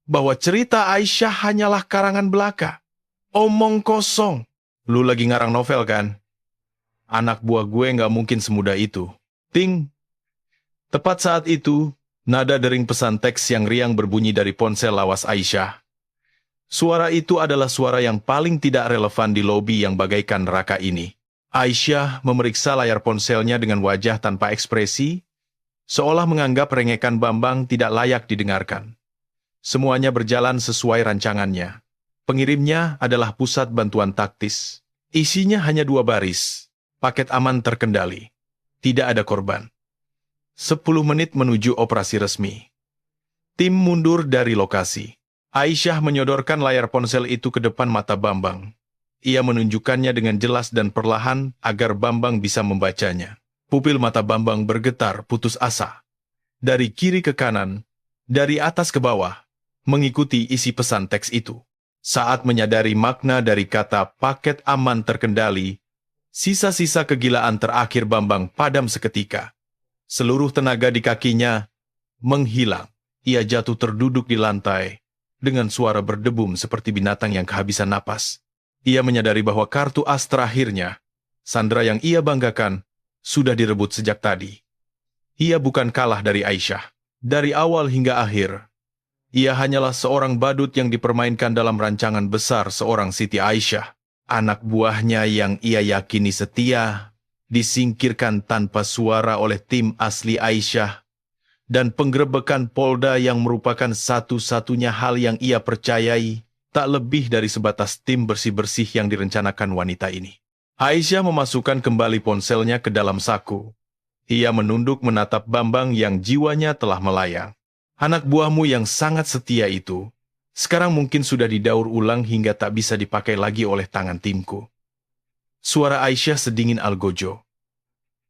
bahwa cerita Aisyah hanyalah karangan belaka. Omong kosong. Lu lagi ngarang novel kan? Anak buah gue nggak mungkin semudah itu. Ting. Tepat saat itu, nada dering pesan teks yang riang berbunyi dari ponsel lawas Aisyah. Suara itu adalah suara yang paling tidak relevan di lobi yang bagaikan neraka ini. Aisyah memeriksa layar ponselnya dengan wajah tanpa ekspresi, seolah menganggap rengekan Bambang tidak layak didengarkan. Semuanya berjalan sesuai rancangannya. Pengirimnya adalah Pusat Bantuan Taktis. Isinya hanya 2 baris. Paket aman terkendali. Tidak ada korban. 10 menit menuju operasi resmi. Tim mundur dari lokasi. Aisyah menyodorkan layar ponsel itu ke depan mata Bambang. Ia menunjukkannya dengan jelas dan perlahan agar Bambang bisa membacanya. Pupil mata Bambang bergetar putus asa. Dari kiri ke kanan, dari atas ke bawah, mengikuti isi pesan teks itu. Saat menyadari makna dari kata paket aman terkendali, sisa-sisa kegilaan terakhir Bambang padam seketika. Seluruh tenaga di kakinya menghilang. Ia jatuh terduduk di lantai dengan suara berdebum seperti binatang yang kehabisan napas. Ia menyadari bahwa kartu as terakhirnya, Sandra yang ia banggakan, sudah direbut sejak tadi. Ia bukan kalah dari Aisyah. Dari awal hingga akhir, ia hanyalah seorang badut yang dipermainkan dalam rancangan besar seorang Siti Aisyah. Anak buahnya yang ia yakini setia, disingkirkan tanpa suara oleh tim asli Aisyah, dan penggerebekan Polda yang merupakan satu-satunya hal yang ia percayai, tak lebih dari sebatas tim bersih-bersih yang direncanakan wanita ini. Aisyah memasukkan kembali ponselnya ke dalam saku. Ia menunduk menatap Bambang yang jiwanya telah melayang. Anak buahmu yang sangat setia itu, sekarang mungkin sudah didaur ulang hingga tak bisa dipakai lagi oleh tangan timku. Suara Aisyah sedingin algojo.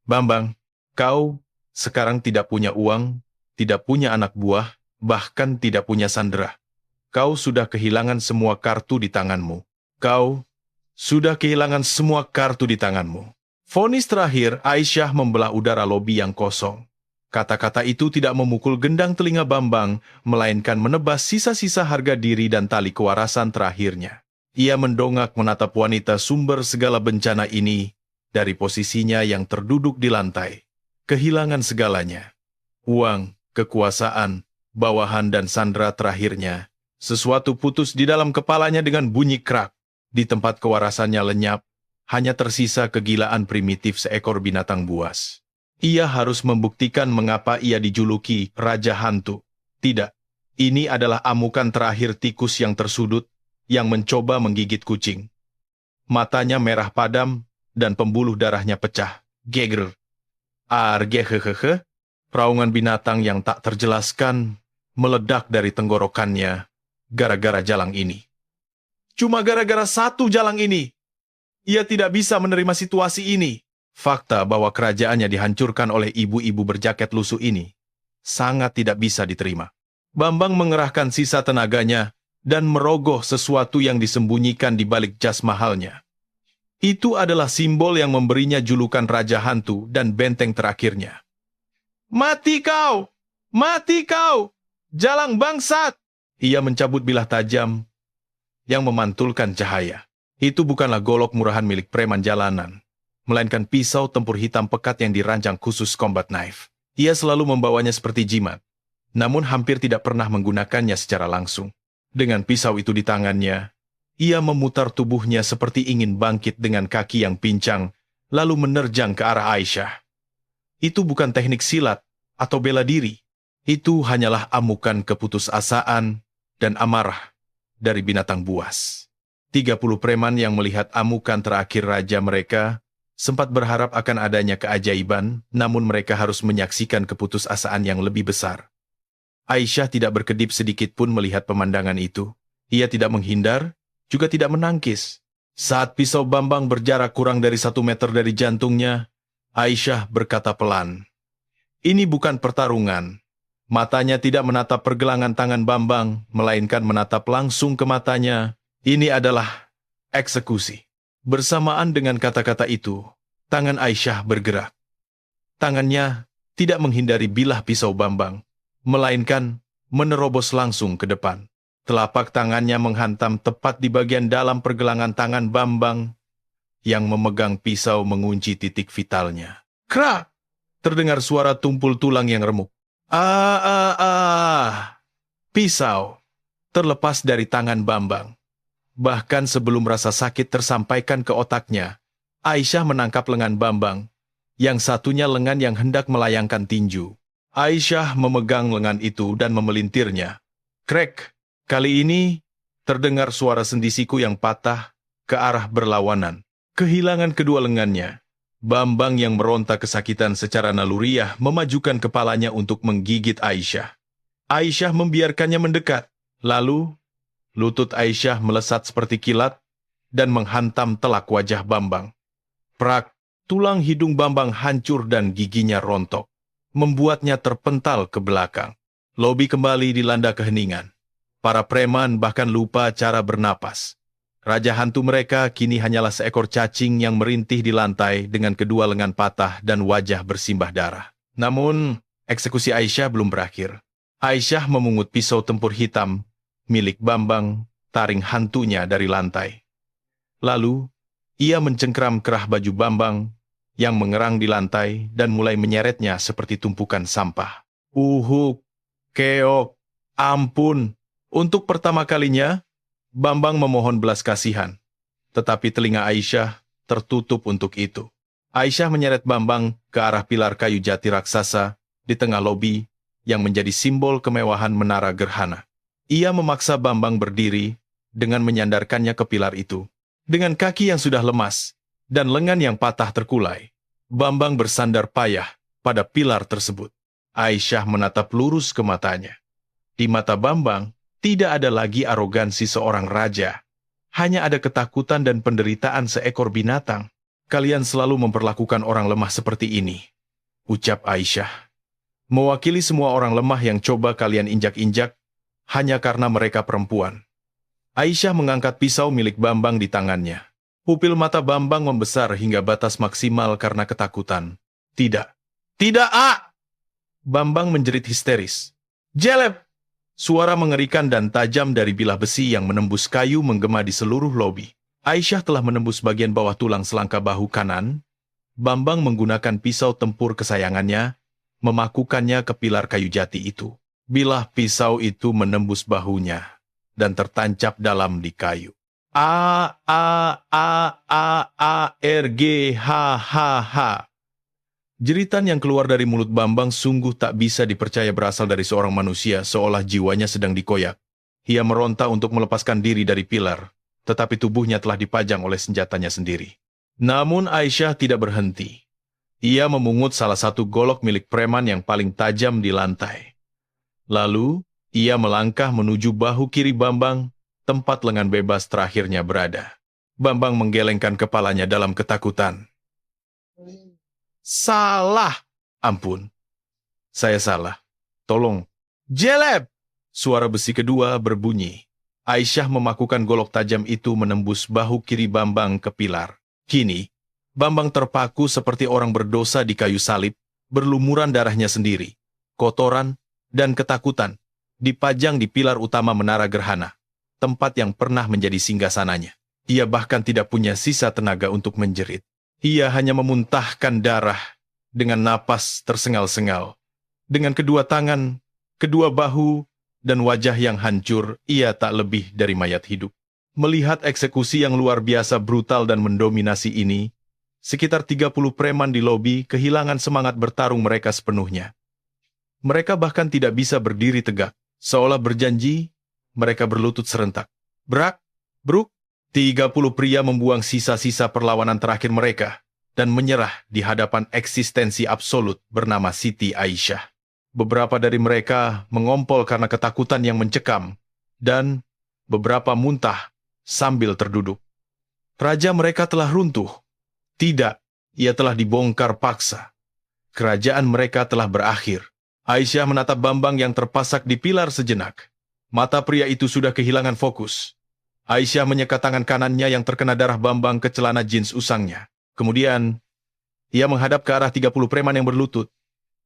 Bambang, kau sekarang tidak punya uang, tidak punya anak buah, bahkan tidak punya Sandra. Kau sudah kehilangan semua kartu di tanganmu. Kau sudah kehilangan semua kartu di tanganmu. Vonis terakhir, Aisyah membelah udara lobi yang kosong. Kata-kata itu tidak memukul gendang telinga Bambang, melainkan menebas sisa-sisa harga diri dan tali kewarasan terakhirnya. Ia mendongak menatap wanita sumber segala bencana ini dari posisinya yang terduduk di lantai. Kehilangan segalanya. Uang, kekuasaan, bawahan dan Sandra terakhirnya. Sesuatu putus di dalam kepalanya dengan bunyi krak. Di tempat kewarasannya lenyap, hanya tersisa kegilaan primitif seekor binatang buas. Ia harus membuktikan mengapa ia dijuluki Raja Hantu. Tidak, ini adalah amukan terakhir tikus yang tersudut, yang mencoba menggigit kucing. Matanya merah padam, dan pembuluh darahnya pecah. Geger. Argehehehe. Raungan binatang yang tak terjelaskan meledak dari tenggorokannya gara-gara jalang ini. Cuma gara-gara satu jalang ini, ia tidak bisa menerima situasi ini. Fakta bahwa kerajaannya dihancurkan oleh ibu-ibu berjaket lusuh ini sangat tidak bisa diterima. Bambang mengerahkan sisa tenaganya dan merogoh sesuatu yang disembunyikan di balik jas mahalnya. Itu adalah simbol yang memberinya julukan Raja Hantu dan benteng terakhirnya. Mati kau! Mati kau! Jalang bangsat! Ia mencabut bilah tajam yang memantulkan cahaya. Itu bukanlah golok murahan milik preman jalanan, melainkan pisau tempur hitam pekat yang dirancang khusus combat knife. Ia selalu membawanya seperti jimat, namun hampir tidak pernah menggunakannya secara langsung. Dengan pisau itu di tangannya, ia memutar tubuhnya seperti ingin bangkit dengan kaki yang pincang, lalu menerjang ke arah Aisyah. Itu bukan teknik silat atau bela diri. Itu hanyalah amukan keputusasaan dan amarah dari binatang buas. 30 preman yang melihat amukan terakhir raja mereka sempat berharap akan adanya keajaiban, namun mereka harus menyaksikan keputusasaan yang lebih besar. Aisyah tidak berkedip sedikit pun melihat pemandangan itu. Ia tidak menghindar, juga tidak menangkis. Saat pisau Bambang berjarak kurang dari 1 meter dari jantungnya, Aisyah berkata pelan, "Ini bukan pertarungan." Matanya tidak menatap pergelangan tangan Bambang, melainkan menatap langsung ke matanya. Ini adalah eksekusi. Bersamaan dengan kata-kata itu, tangan Aisyah bergerak. Tangannya tidak menghindari bilah pisau Bambang, melainkan menerobos langsung ke depan. Telapak tangannya menghantam tepat di bagian dalam pergelangan tangan Bambang yang memegang pisau mengunci titik vitalnya. Krak! Terdengar suara tumpul tulang yang remuk. Pisau terlepas dari tangan Bambang. Bahkan sebelum rasa sakit tersampaikan ke otaknya, Aisyah menangkap lengan Bambang, yang satunya lengan yang hendak melayangkan tinju. Aisyah memegang lengan itu dan memelintirnya. Krek! Kali ini terdengar suara sendi siku yang patah ke arah berlawanan. Kehilangan kedua lengannya. Bambang yang meronta kesakitan secara naluriah memajukan kepalanya untuk menggigit Aisyah. Aisyah membiarkannya mendekat. Lalu, lutut Aisyah melesat seperti kilat dan menghantam telak wajah Bambang. Prak, tulang hidung Bambang hancur dan giginya rontok, membuatnya terpental ke belakang. Lobi kembali dilanda keheningan. Para preman bahkan lupa cara bernapas. Raja hantu mereka kini hanyalah seekor cacing yang merintih di lantai dengan kedua lengan patah dan wajah bersimbah darah. Namun, eksekusi Aisyah belum berakhir. Aisyah memungut pisau tempur hitam milik Bambang, taring hantunya dari lantai. Lalu, ia mencengkram kerah baju Bambang yang mengerang di lantai dan mulai menyeretnya seperti tumpukan sampah. Uhuk, keok, ampun. Untuk pertama kalinya, Bambang memohon belas kasihan, tetapi telinga Aisyah tertutup untuk itu. Aisyah menyeret Bambang ke arah pilar kayu jati raksasa di tengah lobi yang menjadi simbol kemewahan menara gerhana. Ia memaksa Bambang berdiri dengan menyandarkannya ke pilar itu. Dengan kaki yang sudah lemas dan lengan yang patah terkulai, Bambang bersandar payah pada pilar tersebut. Aisyah menatap lurus ke matanya. Di mata Bambang, tidak ada lagi arogansi seorang raja. Hanya ada ketakutan dan penderitaan seekor binatang. Kalian selalu memperlakukan orang lemah seperti ini, ucap Aisyah. Mewakili semua orang lemah yang coba kalian injak-injak, hanya karena mereka perempuan. Aisyah mengangkat pisau milik Bambang di tangannya. Pupil mata Bambang membesar hingga batas maksimal karena ketakutan. Tidak. Tidak, ah! Bambang menjerit histeris. Jeleb! Suara mengerikan dan tajam dari bilah besi yang menembus kayu menggema di seluruh lobi. Aisyah telah menembus bagian bawah tulang selangkah bahu kanan. Bambang menggunakan pisau tempur kesayangannya, memakukannya ke pilar kayu jati itu. Bilah pisau itu menembus bahunya dan tertancap dalam di kayu. A-R-G-H-H-H. Jeritan yang keluar dari mulut Bambang sungguh tak bisa dipercaya berasal dari seorang manusia, seolah jiwanya sedang dikoyak. Ia meronta untuk melepaskan diri dari pilar, tetapi tubuhnya telah dipajang oleh senjatanya sendiri. Namun Aisyah tidak berhenti. Ia memungut salah satu golok milik preman yang paling tajam di lantai. Lalu, ia melangkah menuju bahu kiri Bambang, tempat lengan bebas terakhirnya berada. Bambang menggelengkan kepalanya dalam ketakutan. Salah! Ampun. Saya salah. Tolong. Jeleb! Suara besi kedua berbunyi. Aisyah memakukan golok tajam itu menembus bahu kiri Bambang ke pilar. Kini, Bambang terpaku seperti orang berdosa di kayu salib, berlumuran darahnya sendiri. Kotoran dan ketakutan dipajang di pilar utama menara gerhana, tempat yang pernah menjadi singgasananya. Ia bahkan tidak punya sisa tenaga untuk menjerit. Ia hanya memuntahkan darah dengan napas tersengal-sengal. Dengan kedua tangan, kedua bahu, dan wajah yang hancur, ia tak lebih dari mayat hidup. Melihat eksekusi yang luar biasa brutal dan mendominasi ini, sekitar 30 preman di lobi kehilangan semangat bertarung mereka sepenuhnya. Mereka bahkan tidak bisa berdiri tegak. Seolah berjanji, mereka berlutut serentak. Brak, bruk, 30 pria membuang sisa-sisa perlawanan terakhir mereka dan menyerah di hadapan eksistensi absolut bernama Siti Aisyah. Beberapa dari mereka mengompol karena ketakutan yang mencekam, dan beberapa muntah sambil terduduk. Raja mereka telah runtuh. Tidak, ia telah dibongkar paksa. Kerajaan mereka telah berakhir. Aisyah menatap Bambang yang terpasak di pilar sejenak. Mata pria itu sudah kehilangan fokus. Aisyah menyekat tangan kanannya yang terkena darah Bambang ke celana jeans usangnya. Kemudian, ia menghadap ke arah 30 preman yang berlutut,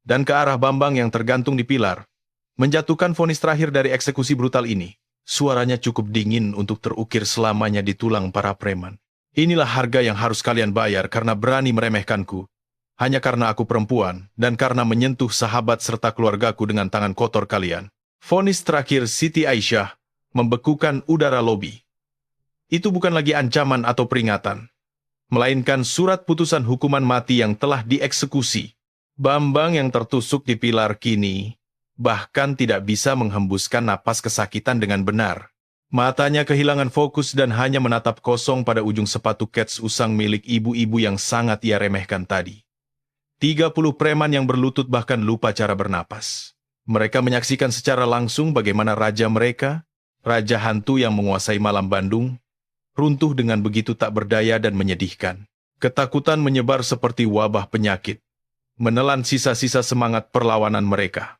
dan ke arah Bambang yang tergantung di pilar, menjatuhkan vonis terakhir dari eksekusi brutal ini. Suaranya cukup dingin untuk terukir selamanya di tulang para preman. Inilah harga yang harus kalian bayar karena berani meremehkanku. Hanya karena aku perempuan, dan karena menyentuh sahabat serta keluargaku dengan tangan kotor kalian. Vonis terakhir Siti Aisyah membekukan udara lobi. Itu bukan lagi ancaman atau peringatan, melainkan surat putusan hukuman mati yang telah dieksekusi. Bambang yang tertusuk di pilar kini bahkan tidak bisa menghembuskan napas kesakitan dengan benar. Matanya kehilangan fokus dan hanya menatap kosong pada ujung sepatu kets usang milik ibu-ibu yang sangat ia remehkan tadi. 30 preman yang berlutut bahkan lupa cara bernapas. Mereka menyaksikan secara langsung bagaimana raja mereka, raja hantu yang menguasai malam Bandung, runtuh dengan begitu tak berdaya dan menyedihkan. Ketakutan menyebar seperti wabah penyakit, menelan sisa-sisa semangat perlawanan mereka.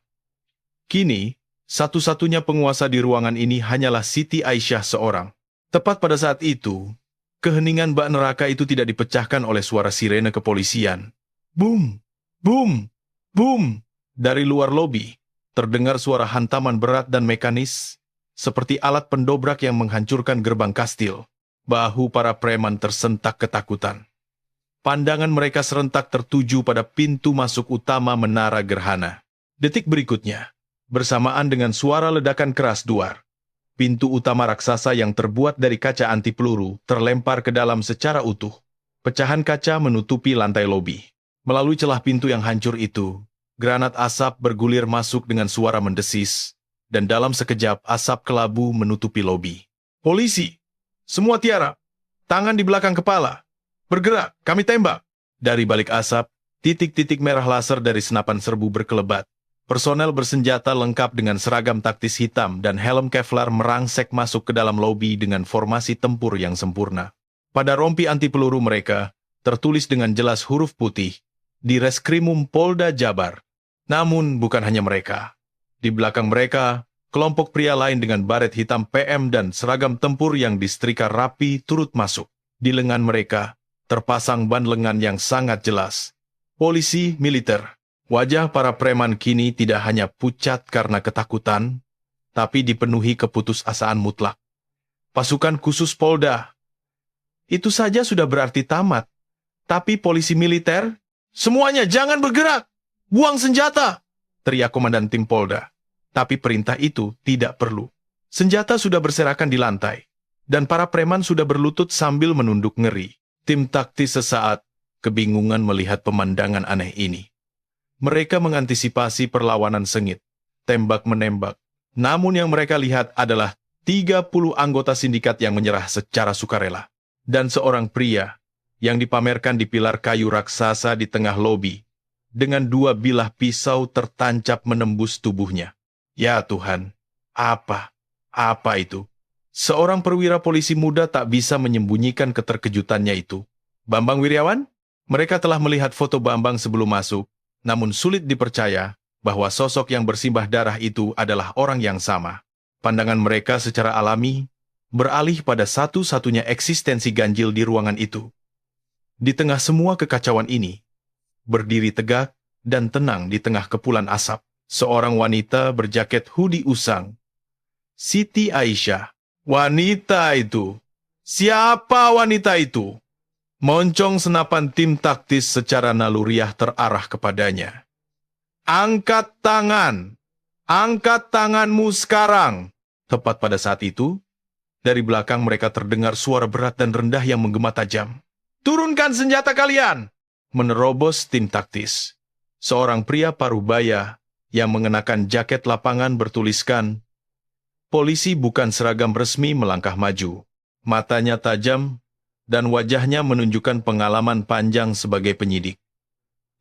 Kini, Satu-satunya penguasa di ruangan ini hanyalah Siti Aisyah seorang. Tepat pada saat itu, keheningan bak neraka itu tidak dipecahkan oleh suara sirene kepolisian. Boom! Boom! Boom! Dari luar lobi, terdengar suara hantaman berat dan mekanis, seperti alat pendobrak yang menghancurkan gerbang kastil. Bahu para preman tersentak ketakutan. Pandangan mereka serentak tertuju pada pintu masuk utama menara gerhana. Detik berikutnya, bersamaan dengan suara ledakan keras duar, pintu utama raksasa yang terbuat dari kaca anti peluru terlempar ke dalam secara utuh. Pecahan kaca menutupi lantai lobi. Melalui celah pintu yang hancur itu, granat asap bergulir masuk dengan suara mendesis, dan dalam sekejap asap kelabu menutupi lobi. Polisi! Semua tiarap! Tangan di belakang kepala! Bergerak! Kami tembak! Dari balik asap, titik-titik merah laser dari senapan serbu berkelebat. Personel bersenjata lengkap dengan seragam taktis hitam dan helm Kevlar merangsek masuk ke dalam lobi dengan formasi tempur yang sempurna. Pada rompi anti peluru mereka, tertulis dengan jelas huruf putih, di Reskrimum Polda Jabar. Namun bukan hanya mereka. Di belakang mereka, kelompok pria lain dengan baret hitam PM dan seragam tempur yang disetrika rapi turut masuk. Di lengan mereka, terpasang ban lengan yang sangat jelas. Polisi militer. Wajah para preman kini tidak hanya pucat karena ketakutan, tapi dipenuhi keputusasaan mutlak. Pasukan khusus Polda. Itu saja sudah berarti tamat. Tapi polisi militer, semuanya jangan bergerak! Buang senjata! Teriak komandan tim Polda. Tapi perintah itu tidak perlu. Senjata sudah berserakan di lantai, dan para preman sudah berlutut sambil menunduk ngeri. Tim taktis sesaat kebingungan melihat pemandangan aneh ini. Mereka mengantisipasi perlawanan sengit, tembak-menembak. Namun yang mereka lihat adalah 30 anggota sindikat yang menyerah secara sukarela. Dan seorang pria yang dipamerkan di pilar kayu raksasa di tengah lobi, dengan 2 bilah pisau tertancap menembus tubuhnya. Ya Tuhan, apa itu? Seorang perwira polisi muda tak bisa menyembunyikan keterkejutannya itu. Bambang Wiryawan? Mereka telah melihat foto Bambang sebelum masuk, namun sulit dipercaya bahwa sosok yang bersimbah darah itu adalah orang yang sama. Pandangan mereka secara alami beralih pada satu-satunya eksistensi ganjil di ruangan itu. Di tengah semua kekacauan ini, berdiri tegak dan tenang di tengah kepulan asap, seorang wanita berjaket hoodie usang. Siti Aisyah. Wanita itu. Siapa wanita itu? Moncong senapan tim taktis secara naluriah terarah kepadanya. Angkat tangan! Angkat tanganmu sekarang! Tepat pada saat itu, dari belakang mereka terdengar suara berat dan rendah yang menggema tajam. Turunkan senjata kalian! Menerobos tim taktis. Seorang pria parubaya yang mengenakan jaket lapangan bertuliskan, polisi bukan seragam resmi melangkah maju. Matanya tajam, dan wajahnya menunjukkan pengalaman panjang sebagai penyidik.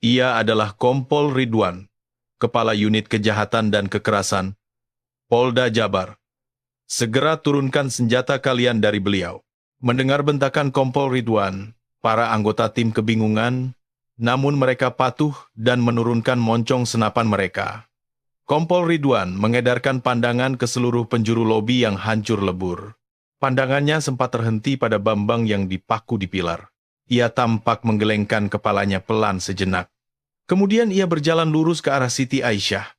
Ia adalah Kompol Ridwan, Kepala Unit Kejahatan dan Kekerasan, Polda Jabar. Segera turunkan senjata kalian dari beliau. Mendengar bentakan Kompol Ridwan, para anggota tim kebingungan, namun mereka patuh dan menurunkan moncong senapan mereka. Kompol Ridwan mengedarkan pandangan ke seluruh penjuru lobi yang hancur lebur. Pandangannya sempat terhenti pada Bambang yang dipaku di pilar. Ia tampak menggelengkan kepalanya pelan sejenak. Kemudian ia berjalan lurus ke arah Siti Aisyah.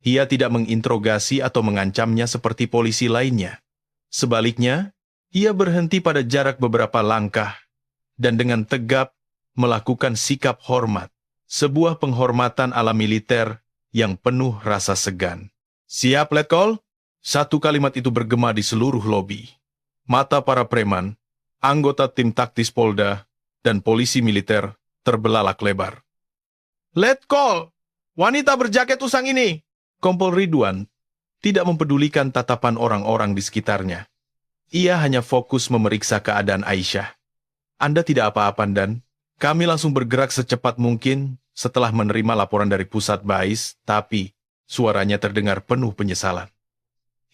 Ia tidak menginterogasi atau mengancamnya seperti polisi lainnya. Sebaliknya, ia berhenti pada jarak beberapa langkah, dan dengan tegap melakukan sikap hormat, sebuah penghormatan ala militer yang penuh rasa segan. Siap, Letkol? Satu kalimat itu bergema di seluruh lobi. Mata para preman, anggota tim taktis Polda, dan polisi militer terbelalak lebar. Letkol! Wanita berjaket usang ini! Kompol Ridwan tidak mempedulikan tatapan orang-orang di sekitarnya. Ia hanya fokus memeriksa keadaan Aisyah. Anda tidak apa-apa, Dan. Kami langsung bergerak secepat mungkin setelah menerima laporan dari pusat BAIS, tapi suaranya terdengar penuh penyesalan.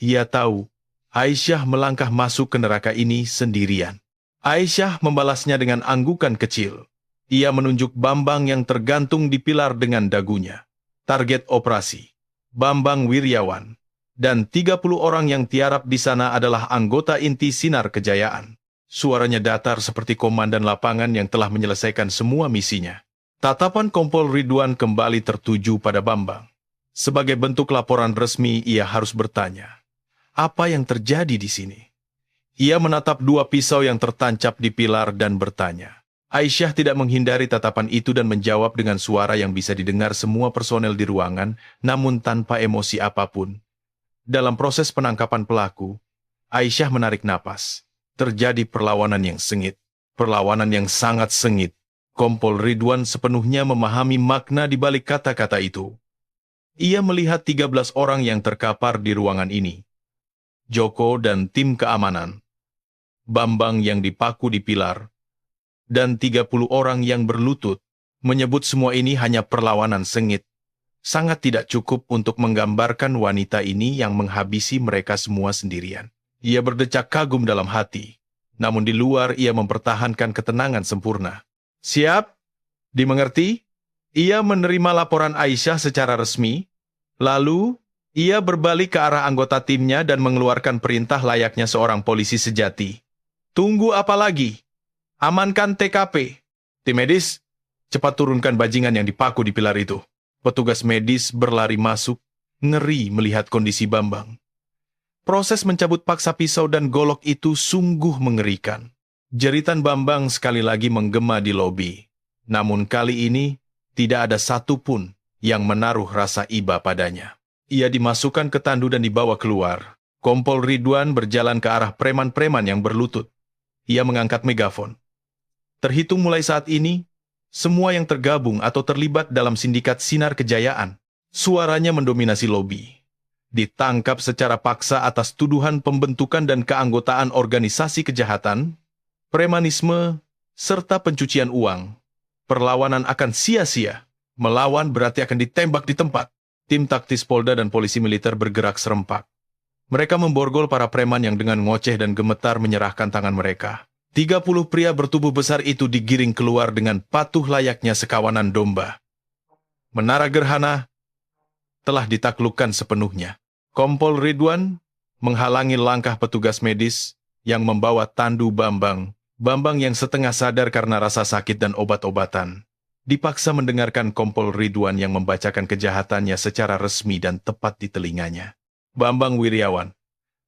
Ia tahu Aisyah melangkah masuk ke neraka ini sendirian. Aisyah membalasnya dengan anggukan kecil. Ia menunjuk Bambang yang tergantung di pilar dengan dagunya. Target operasi, Bambang Wiryawan. Dan 30 orang yang tiarap di sana adalah anggota inti Sinar Kejayaan. Suaranya datar seperti komandan lapangan yang telah menyelesaikan semua misinya. Tatapan Kompol Ridwan kembali tertuju pada Bambang. Sebagai bentuk laporan resmi, ia harus bertanya, apa yang terjadi di sini? Ia menatap dua pisau yang tertancap di pilar dan bertanya. Aisyah tidak menghindari tatapan itu dan menjawab dengan suara yang bisa didengar semua personel di ruangan, namun tanpa emosi apapun. Dalam proses penangkapan pelaku, Aisyah menarik napas. Terjadi perlawanan yang sengit. Perlawanan yang sangat sengit. Kompol Ridwan sepenuhnya memahami makna di balik kata-kata itu. Ia melihat 13 orang yang terkapar di ruangan ini. Joko dan tim keamanan. Bambang yang dipaku di pilar. Dan 30 orang yang berlutut. Menyebut semua ini hanya perlawanan sengit. Sangat tidak cukup untuk menggambarkan wanita ini yang menghabisi mereka semua sendirian. Ia berdecak kagum dalam hati. Namun di luar ia mempertahankan ketenangan sempurna. Siap? Dimengerti? Ia menerima laporan Aisyah secara resmi. Lalu, ia berbalik ke arah anggota timnya dan mengeluarkan perintah layaknya seorang polisi sejati. Tunggu apa lagi? Amankan TKP. Tim medis, cepat turunkan bajingan yang dipaku di pilar itu. Petugas medis berlari masuk, ngeri melihat kondisi Bambang. Proses mencabut paksa pisau dan golok itu sungguh mengerikan. Jeritan Bambang sekali lagi menggema di lobi. Namun kali ini, tidak ada satupun yang menaruh rasa iba padanya. Ia dimasukkan ke tandu dan dibawa keluar. Kompol Ridwan berjalan ke arah preman-preman yang berlutut. Ia mengangkat megafon. Terhitung mulai saat ini, semua yang tergabung atau terlibat dalam sindikat Sinar Kejayaan, suaranya mendominasi lobi. Ditangkap secara paksa atas tuduhan pembentukan dan keanggotaan organisasi kejahatan, premanisme, serta pencucian uang. Perlawanan akan sia-sia. Melawan berarti akan ditembak di tempat. Tim taktis Polda dan polisi militer bergerak serempak. Mereka memborgol para preman yang dengan ngoceh dan gemetar menyerahkan tangan mereka. 30 pria bertubuh besar itu digiring keluar dengan patuh layaknya sekawanan domba. Menara Gerhana telah ditaklukkan sepenuhnya. Kompol Ridwan menghalangi langkah petugas medis yang membawa tandu Bambang. Bambang yang setengah sadar karena rasa sakit dan obat-obatan. Dipaksa mendengarkan Kompol Ridwan yang membacakan kejahatannya secara resmi dan tepat di telinganya. Bambang Wiryawan,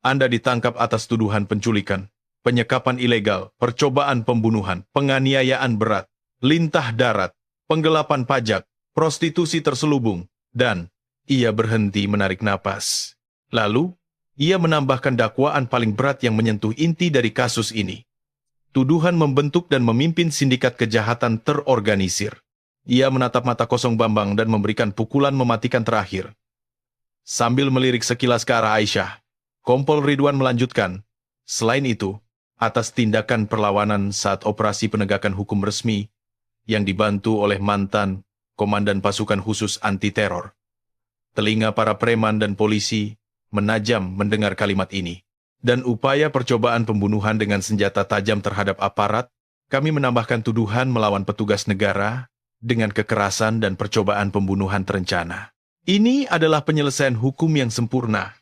Anda ditangkap atas tuduhan penculikan, penyekapan ilegal, percobaan pembunuhan, penganiayaan berat, lintah darat, penggelapan pajak, prostitusi terselubung, dan ia berhenti menarik napas. Lalu, ia menambahkan dakwaan paling berat yang menyentuh inti dari kasus ini. Tuduhan membentuk dan memimpin sindikat kejahatan terorganisir. Ia menatap mata kosong Bambang dan memberikan pukulan mematikan terakhir. Sambil melirik sekilas ke arah Aisyah, Kompol Ridwan melanjutkan, selain itu, atas tindakan perlawanan saat operasi penegakan hukum resmi yang dibantu oleh mantan Komandan Pasukan Khusus Anti-Teror. Telinga para preman dan polisi menajam mendengar kalimat ini. Dan upaya percobaan pembunuhan dengan senjata tajam terhadap aparat, kami menambahkan tuduhan melawan petugas negara dengan kekerasan dan percobaan pembunuhan terencana. Ini adalah penyelesaian hukum yang sempurna.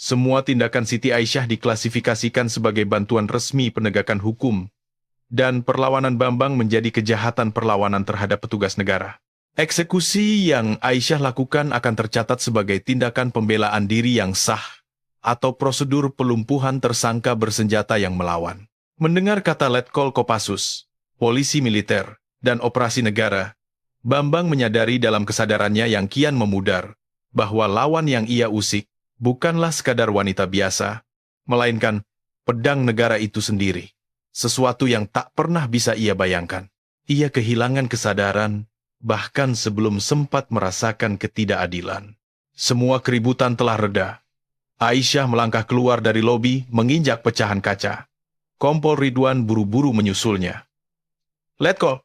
Semua tindakan Siti Aisyah diklasifikasikan sebagai bantuan resmi penegakan hukum, dan perlawanan Bambang menjadi kejahatan perlawanan terhadap petugas negara. Eksekusi yang Aisyah lakukan akan tercatat sebagai tindakan pembelaan diri yang sah, atau prosedur pelumpuhan tersangka bersenjata yang melawan. Mendengar kata Letkol Kopassus, polisi militer, dan operasi negara, Bambang menyadari dalam kesadarannya yang kian memudar, bahwa lawan yang ia usik bukanlah sekadar wanita biasa, melainkan pedang negara itu sendiri. Sesuatu yang tak pernah bisa ia bayangkan. Ia kehilangan kesadaran, bahkan sebelum sempat merasakan ketidakadilan. Semua keributan telah reda. Aisyah melangkah keluar dari lobi, menginjak pecahan kaca. Kompol Ridwan buru-buru menyusulnya. Letkol,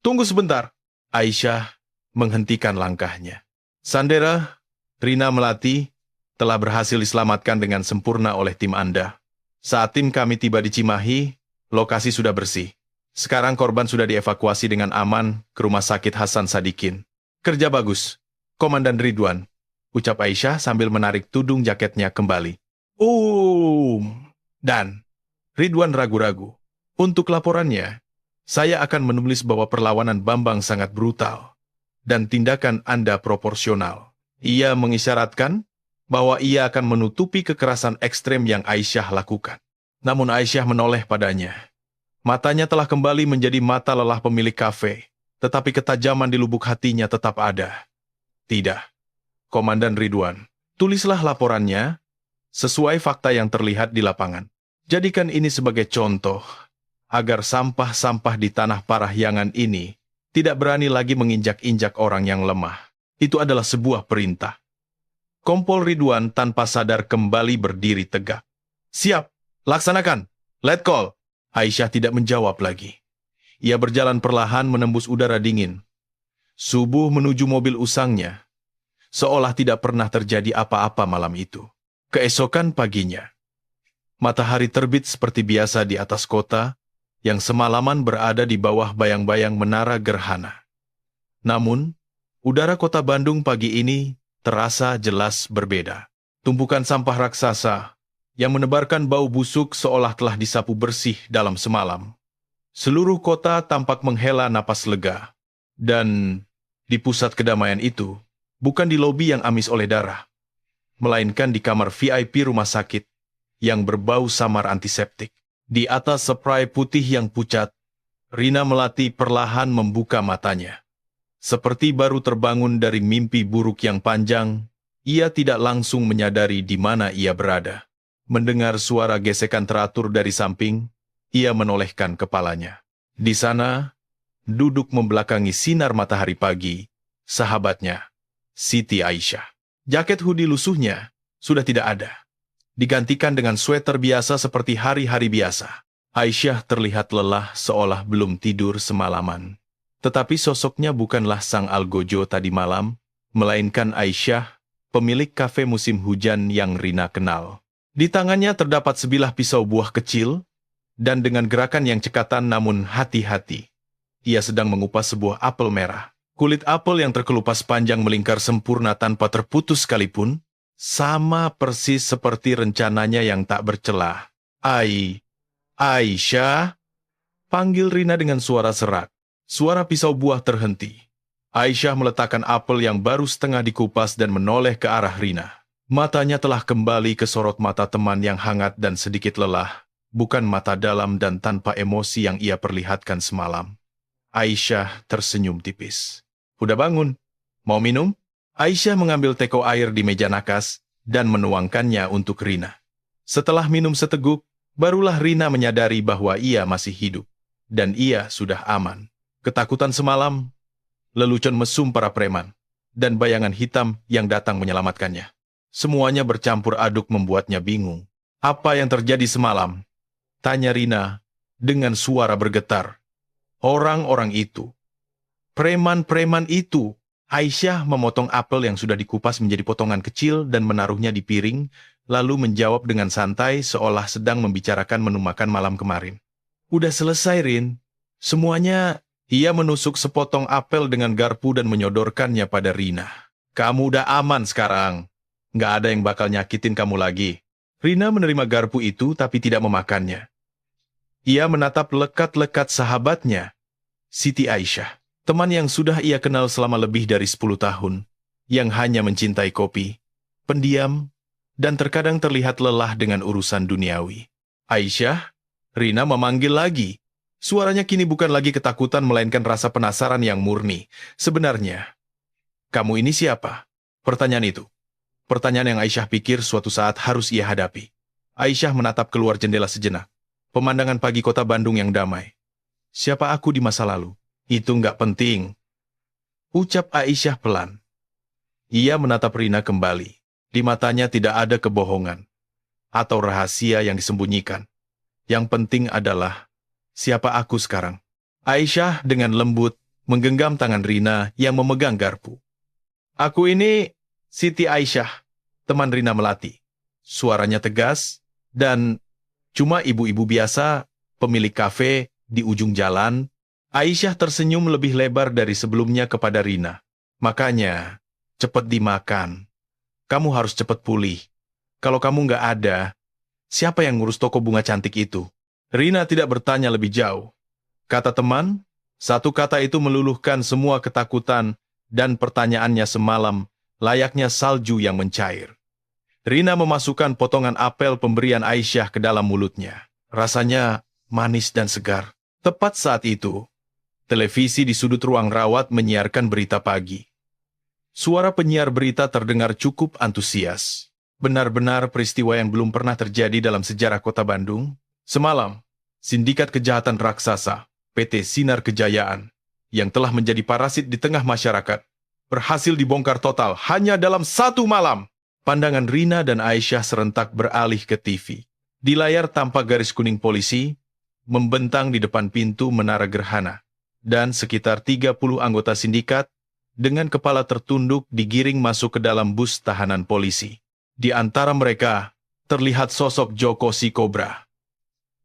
tunggu sebentar. Aisyah menghentikan langkahnya. Sandera, Rina Melati, telah berhasil diselamatkan dengan sempurna oleh tim Anda. Saat tim kami tiba di Cimahi, lokasi sudah bersih. Sekarang korban sudah dievakuasi dengan aman ke Rumah Sakit Hasan Sadikin. Kerja bagus, Komandan Ridwan. ucap Aisyah sambil menarik tudung jaketnya kembali. Dan Ridwan ragu-ragu. Untuk laporannya, saya akan menulis bahwa perlawanan Bambang sangat brutal dan tindakan Anda proporsional. Ia mengisyaratkan bahwa ia akan menutupi kekerasan ekstrem yang Aisyah lakukan. Namun Aisyah menoleh padanya. Matanya telah kembali menjadi mata lelah pemilik kafe, tetapi ketajaman di lubuk hatinya tetap ada. Tidak, Komandan Ridwan, tulislah laporannya sesuai fakta yang terlihat di lapangan. Jadikan ini sebagai contoh, agar sampah-sampah di tanah Parahyangan ini tidak berani lagi menginjak-injak orang yang lemah. Itu adalah sebuah perintah. Kompol Ridwan tanpa sadar kembali berdiri tegak. Siap, laksanakan. Let call. Aisyah tidak menjawab lagi. Ia berjalan perlahan menembus udara dingin. Subuh menuju mobil usangnya. Seolah tidak pernah terjadi apa-apa malam itu. Keesokan paginya, matahari terbit seperti biasa di atas kota yang semalaman berada di bawah bayang-bayang menara gerhana. Namun, udara kota Bandung pagi ini terasa jelas berbeda. Tumpukan sampah raksasa yang menebarkan bau busuk seolah telah disapu bersih dalam semalam. Seluruh kota tampak menghela napas lega. Dan di pusat kedamaian itu, bukan di lobi yang amis oleh darah, melainkan di kamar VIP rumah sakit yang berbau samar antiseptik. Di atas spray putih yang pucat, Rina Melati perlahan membuka matanya. Seperti baru terbangun dari mimpi buruk yang panjang, ia tidak langsung menyadari di mana ia berada. Mendengar suara gesekan teratur dari samping, ia menolehkan kepalanya. Di sana, duduk membelakangi sinar matahari pagi, sahabatnya, Siti Aisyah. Jaket hoodie lusuhnya sudah tidak ada. Digantikan dengan sweater biasa seperti hari-hari biasa. Aisyah terlihat lelah seolah belum tidur semalaman. Tetapi sosoknya bukanlah sang algojo tadi malam, melainkan Aisyah, pemilik kafe musim hujan yang Rina kenal. Di tangannya terdapat sebilah pisau buah kecil, dan dengan gerakan yang cekatan namun hati-hati, ia sedang mengupas sebuah apel merah. Kulit apel yang terkelupas panjang melingkar sempurna tanpa terputus sekalipun, sama persis seperti rencananya yang tak bercelah. Aisyah, panggil Rina dengan suara serak. Suara pisau buah terhenti. Aisyah meletakkan apel yang baru setengah dikupas dan menoleh ke arah Rina. Matanya telah kembali ke sorot mata teman yang hangat dan sedikit lelah, bukan mata dalam dan tanpa emosi yang ia perlihatkan semalam. Aisyah tersenyum tipis. Udah bangun? Mau minum? Aisyah mengambil teko air di meja nakas dan menuangkannya untuk Rina. Setelah minum seteguk, barulah Rina menyadari bahwa ia masih hidup, dan ia sudah aman. Ketakutan semalam, lelucon mesum para preman, dan bayangan hitam yang datang menyelamatkannya. Semuanya bercampur aduk membuatnya bingung. Apa yang terjadi semalam? Tanya Rina dengan suara bergetar. Orang-orang itu, preman-preman itu. Aisyah memotong apel yang sudah dikupas menjadi potongan kecil dan menaruhnya di piring, lalu menjawab dengan santai seolah sedang membicarakan menu makan malam kemarin. Udah selesai, Rin. Semuanya. Ia menusuk sepotong apel dengan garpu dan menyodorkannya pada Rina. Kamu udah aman sekarang. Nggak ada yang bakal nyakitin kamu lagi. Rina menerima garpu itu tapi tidak memakannya. Ia menatap lekat-lekat sahabatnya, Siti Aisyah. Teman yang sudah ia kenal selama lebih dari 10 tahun, yang hanya mencintai kopi, pendiam, dan terkadang terlihat lelah dengan urusan duniawi. Aisyah, Rina memanggil lagi. Suaranya kini bukan lagi ketakutan melainkan rasa penasaran yang murni. Sebenarnya, kamu ini siapa? Pertanyaan itu. Pertanyaan yang Aisyah pikir suatu saat harus ia hadapi. Aisyah menatap keluar jendela sejenak. Pemandangan pagi kota Bandung yang damai. Siapa aku di masa lalu? Itu nggak penting. Ucap Aisyah pelan. Ia menatap Rina kembali. Di matanya tidak ada kebohongan atau rahasia yang disembunyikan. Yang penting adalah siapa aku sekarang? Aisyah dengan lembut menggenggam tangan Rina yang memegang garpu. Aku ini Siti Aisyah, teman Rina Melati. Suaranya tegas dan cuma ibu-ibu biasa, pemilik kafe di ujung jalan. Aisyah tersenyum lebih lebar dari sebelumnya kepada Rina. Makanya, cepat dimakan. Kamu harus cepat pulih. Kalau kamu nggak ada, siapa yang ngurus toko bunga cantik itu? Rina tidak bertanya lebih jauh. Kata teman, satu kata itu meluluhkan semua ketakutan dan pertanyaannya semalam, layaknya salju yang mencair. Rina memasukkan potongan apel pemberian Aisyah ke dalam mulutnya. Rasanya manis dan segar. Tepat saat itu, televisi di sudut ruang rawat menyiarkan berita pagi. Suara penyiar berita terdengar cukup antusias. Benar-benar peristiwa yang belum pernah terjadi dalam sejarah kota Bandung. Semalam, sindikat kejahatan raksasa, PT Sinar Kejayaan, yang telah menjadi parasit di tengah masyarakat, berhasil dibongkar total hanya dalam satu malam. Pandangan Rina dan Aisyah serentak beralih ke TV. Di layar tampak garis kuning polisi, membentang di depan pintu Menara Gerhana, dan sekitar 30 anggota sindikat, dengan kepala tertunduk digiring masuk ke dalam bus tahanan polisi. Di antara mereka, terlihat sosok Joko si Kobra.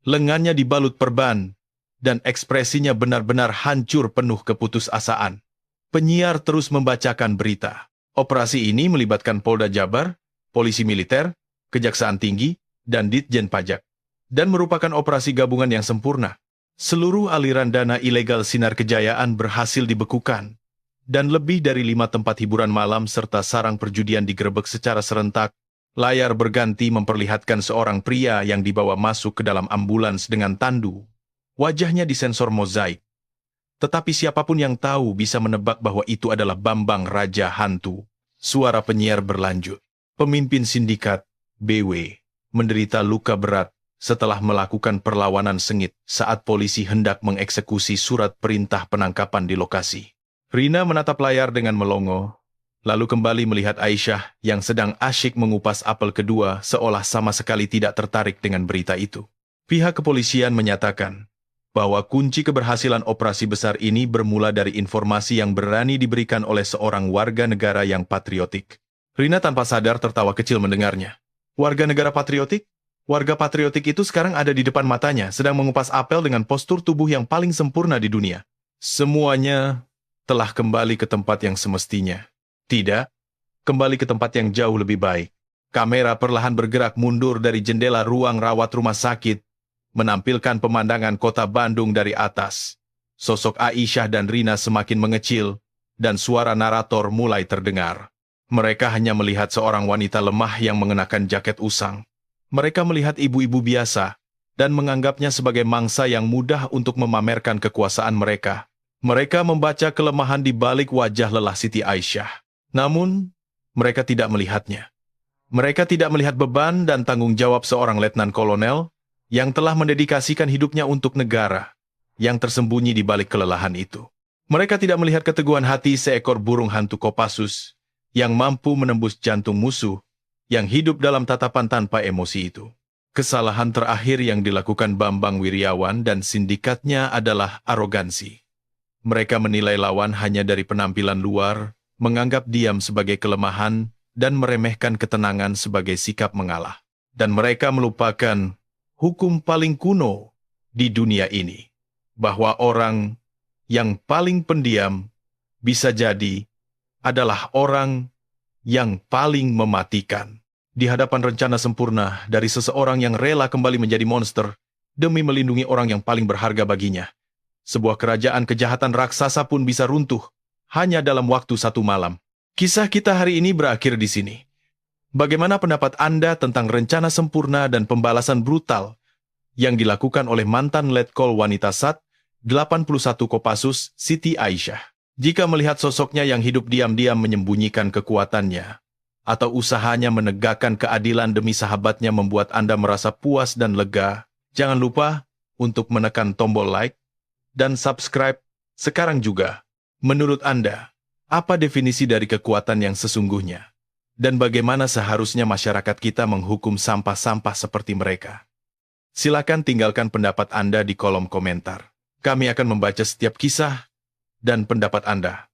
Lengannya dibalut perban, dan ekspresinya benar-benar hancur penuh keputusasaan. Penyiar terus membacakan berita. Operasi ini melibatkan Polda Jabar, Polisi Militer, Kejaksaan Tinggi, dan Ditjen Pajak, dan merupakan operasi gabungan yang sempurna. Seluruh aliran dana ilegal Sinar Kejayaan berhasil dibekukan, dan lebih dari 5 tempat hiburan malam serta sarang perjudian digerebek secara serentak. Layar berganti memperlihatkan seorang pria yang dibawa masuk ke dalam ambulans dengan tandu. Wajahnya disensor mozaik. Tetapi siapapun yang tahu bisa menebak bahwa itu adalah Bambang Raja Hantu. Suara penyiar berlanjut. Pemimpin sindikat, BW, menderita luka berat setelah melakukan perlawanan sengit saat polisi hendak mengeksekusi surat perintah penangkapan di lokasi. Rina menatap layar dengan melongo, lalu kembali melihat Aisyah yang sedang asyik mengupas apel kedua seolah sama sekali tidak tertarik dengan berita itu. Pihak kepolisian menyatakan bahwa kunci keberhasilan operasi besar ini bermula dari informasi yang berani diberikan oleh seorang warga negara yang patriotik. Rina tanpa sadar tertawa kecil mendengarnya. Warga negara patriotik? Warga patriotik itu sekarang ada di depan matanya, sedang mengupas apel dengan postur tubuh yang paling sempurna di dunia. Semuanya telah kembali ke tempat yang semestinya. Tidak, kembali ke tempat yang jauh lebih baik. Kamera perlahan bergerak mundur dari jendela ruang rawat rumah sakit, menampilkan pemandangan kota Bandung dari atas. Sosok Aisyah dan Rina semakin mengecil, dan suara narator mulai terdengar. Mereka hanya melihat seorang wanita lemah yang mengenakan jaket usang. Mereka melihat ibu-ibu biasa, dan menganggapnya sebagai mangsa yang mudah untuk memamerkan kekuasaan mereka. Mereka membaca kelemahan di balik wajah lelah Siti Aisyah. Namun, mereka tidak melihatnya. Mereka tidak melihat beban dan tanggung jawab seorang letnan kolonel yang telah mendedikasikan hidupnya untuk negara yang tersembunyi di balik kelelahan itu. Mereka tidak melihat keteguhan hati seekor burung hantu Kopassus yang mampu menembus jantung musuh yang hidup dalam tatapan tanpa emosi itu. Kesalahan terakhir yang dilakukan Bambang Wiryawan dan sindikatnya adalah arogansi. Mereka menilai lawan hanya dari penampilan luar, menganggap diam sebagai kelemahan, dan meremehkan ketenangan sebagai sikap mengalah. Dan mereka melupakan hukum paling kuno di dunia ini, bahwa orang yang paling pendiam bisa jadi adalah orang yang paling mematikan. Di hadapan rencana sempurna dari seseorang yang rela kembali menjadi monster demi melindungi orang yang paling berharga baginya, sebuah kerajaan kejahatan raksasa pun bisa runtuh hanya dalam waktu satu malam. Kisah kita hari ini berakhir di sini. Bagaimana pendapat Anda tentang rencana sempurna dan pembalasan brutal yang dilakukan oleh mantan letkol wanita SAT 81 Kopassus Siti Aisyah? Jika melihat sosoknya yang hidup diam-diam menyembunyikan kekuatannya, atau usahanya menegakkan keadilan demi sahabatnya membuat Anda merasa puas dan lega, jangan lupa untuk menekan tombol like dan subscribe sekarang juga. Menurut Anda, apa definisi dari kekuatan yang sesungguhnya? Dan bagaimana seharusnya masyarakat kita menghukum sampah-sampah seperti mereka? Silakan tinggalkan pendapat Anda di kolom komentar. Kami akan membaca setiap kisah dan pendapat Anda.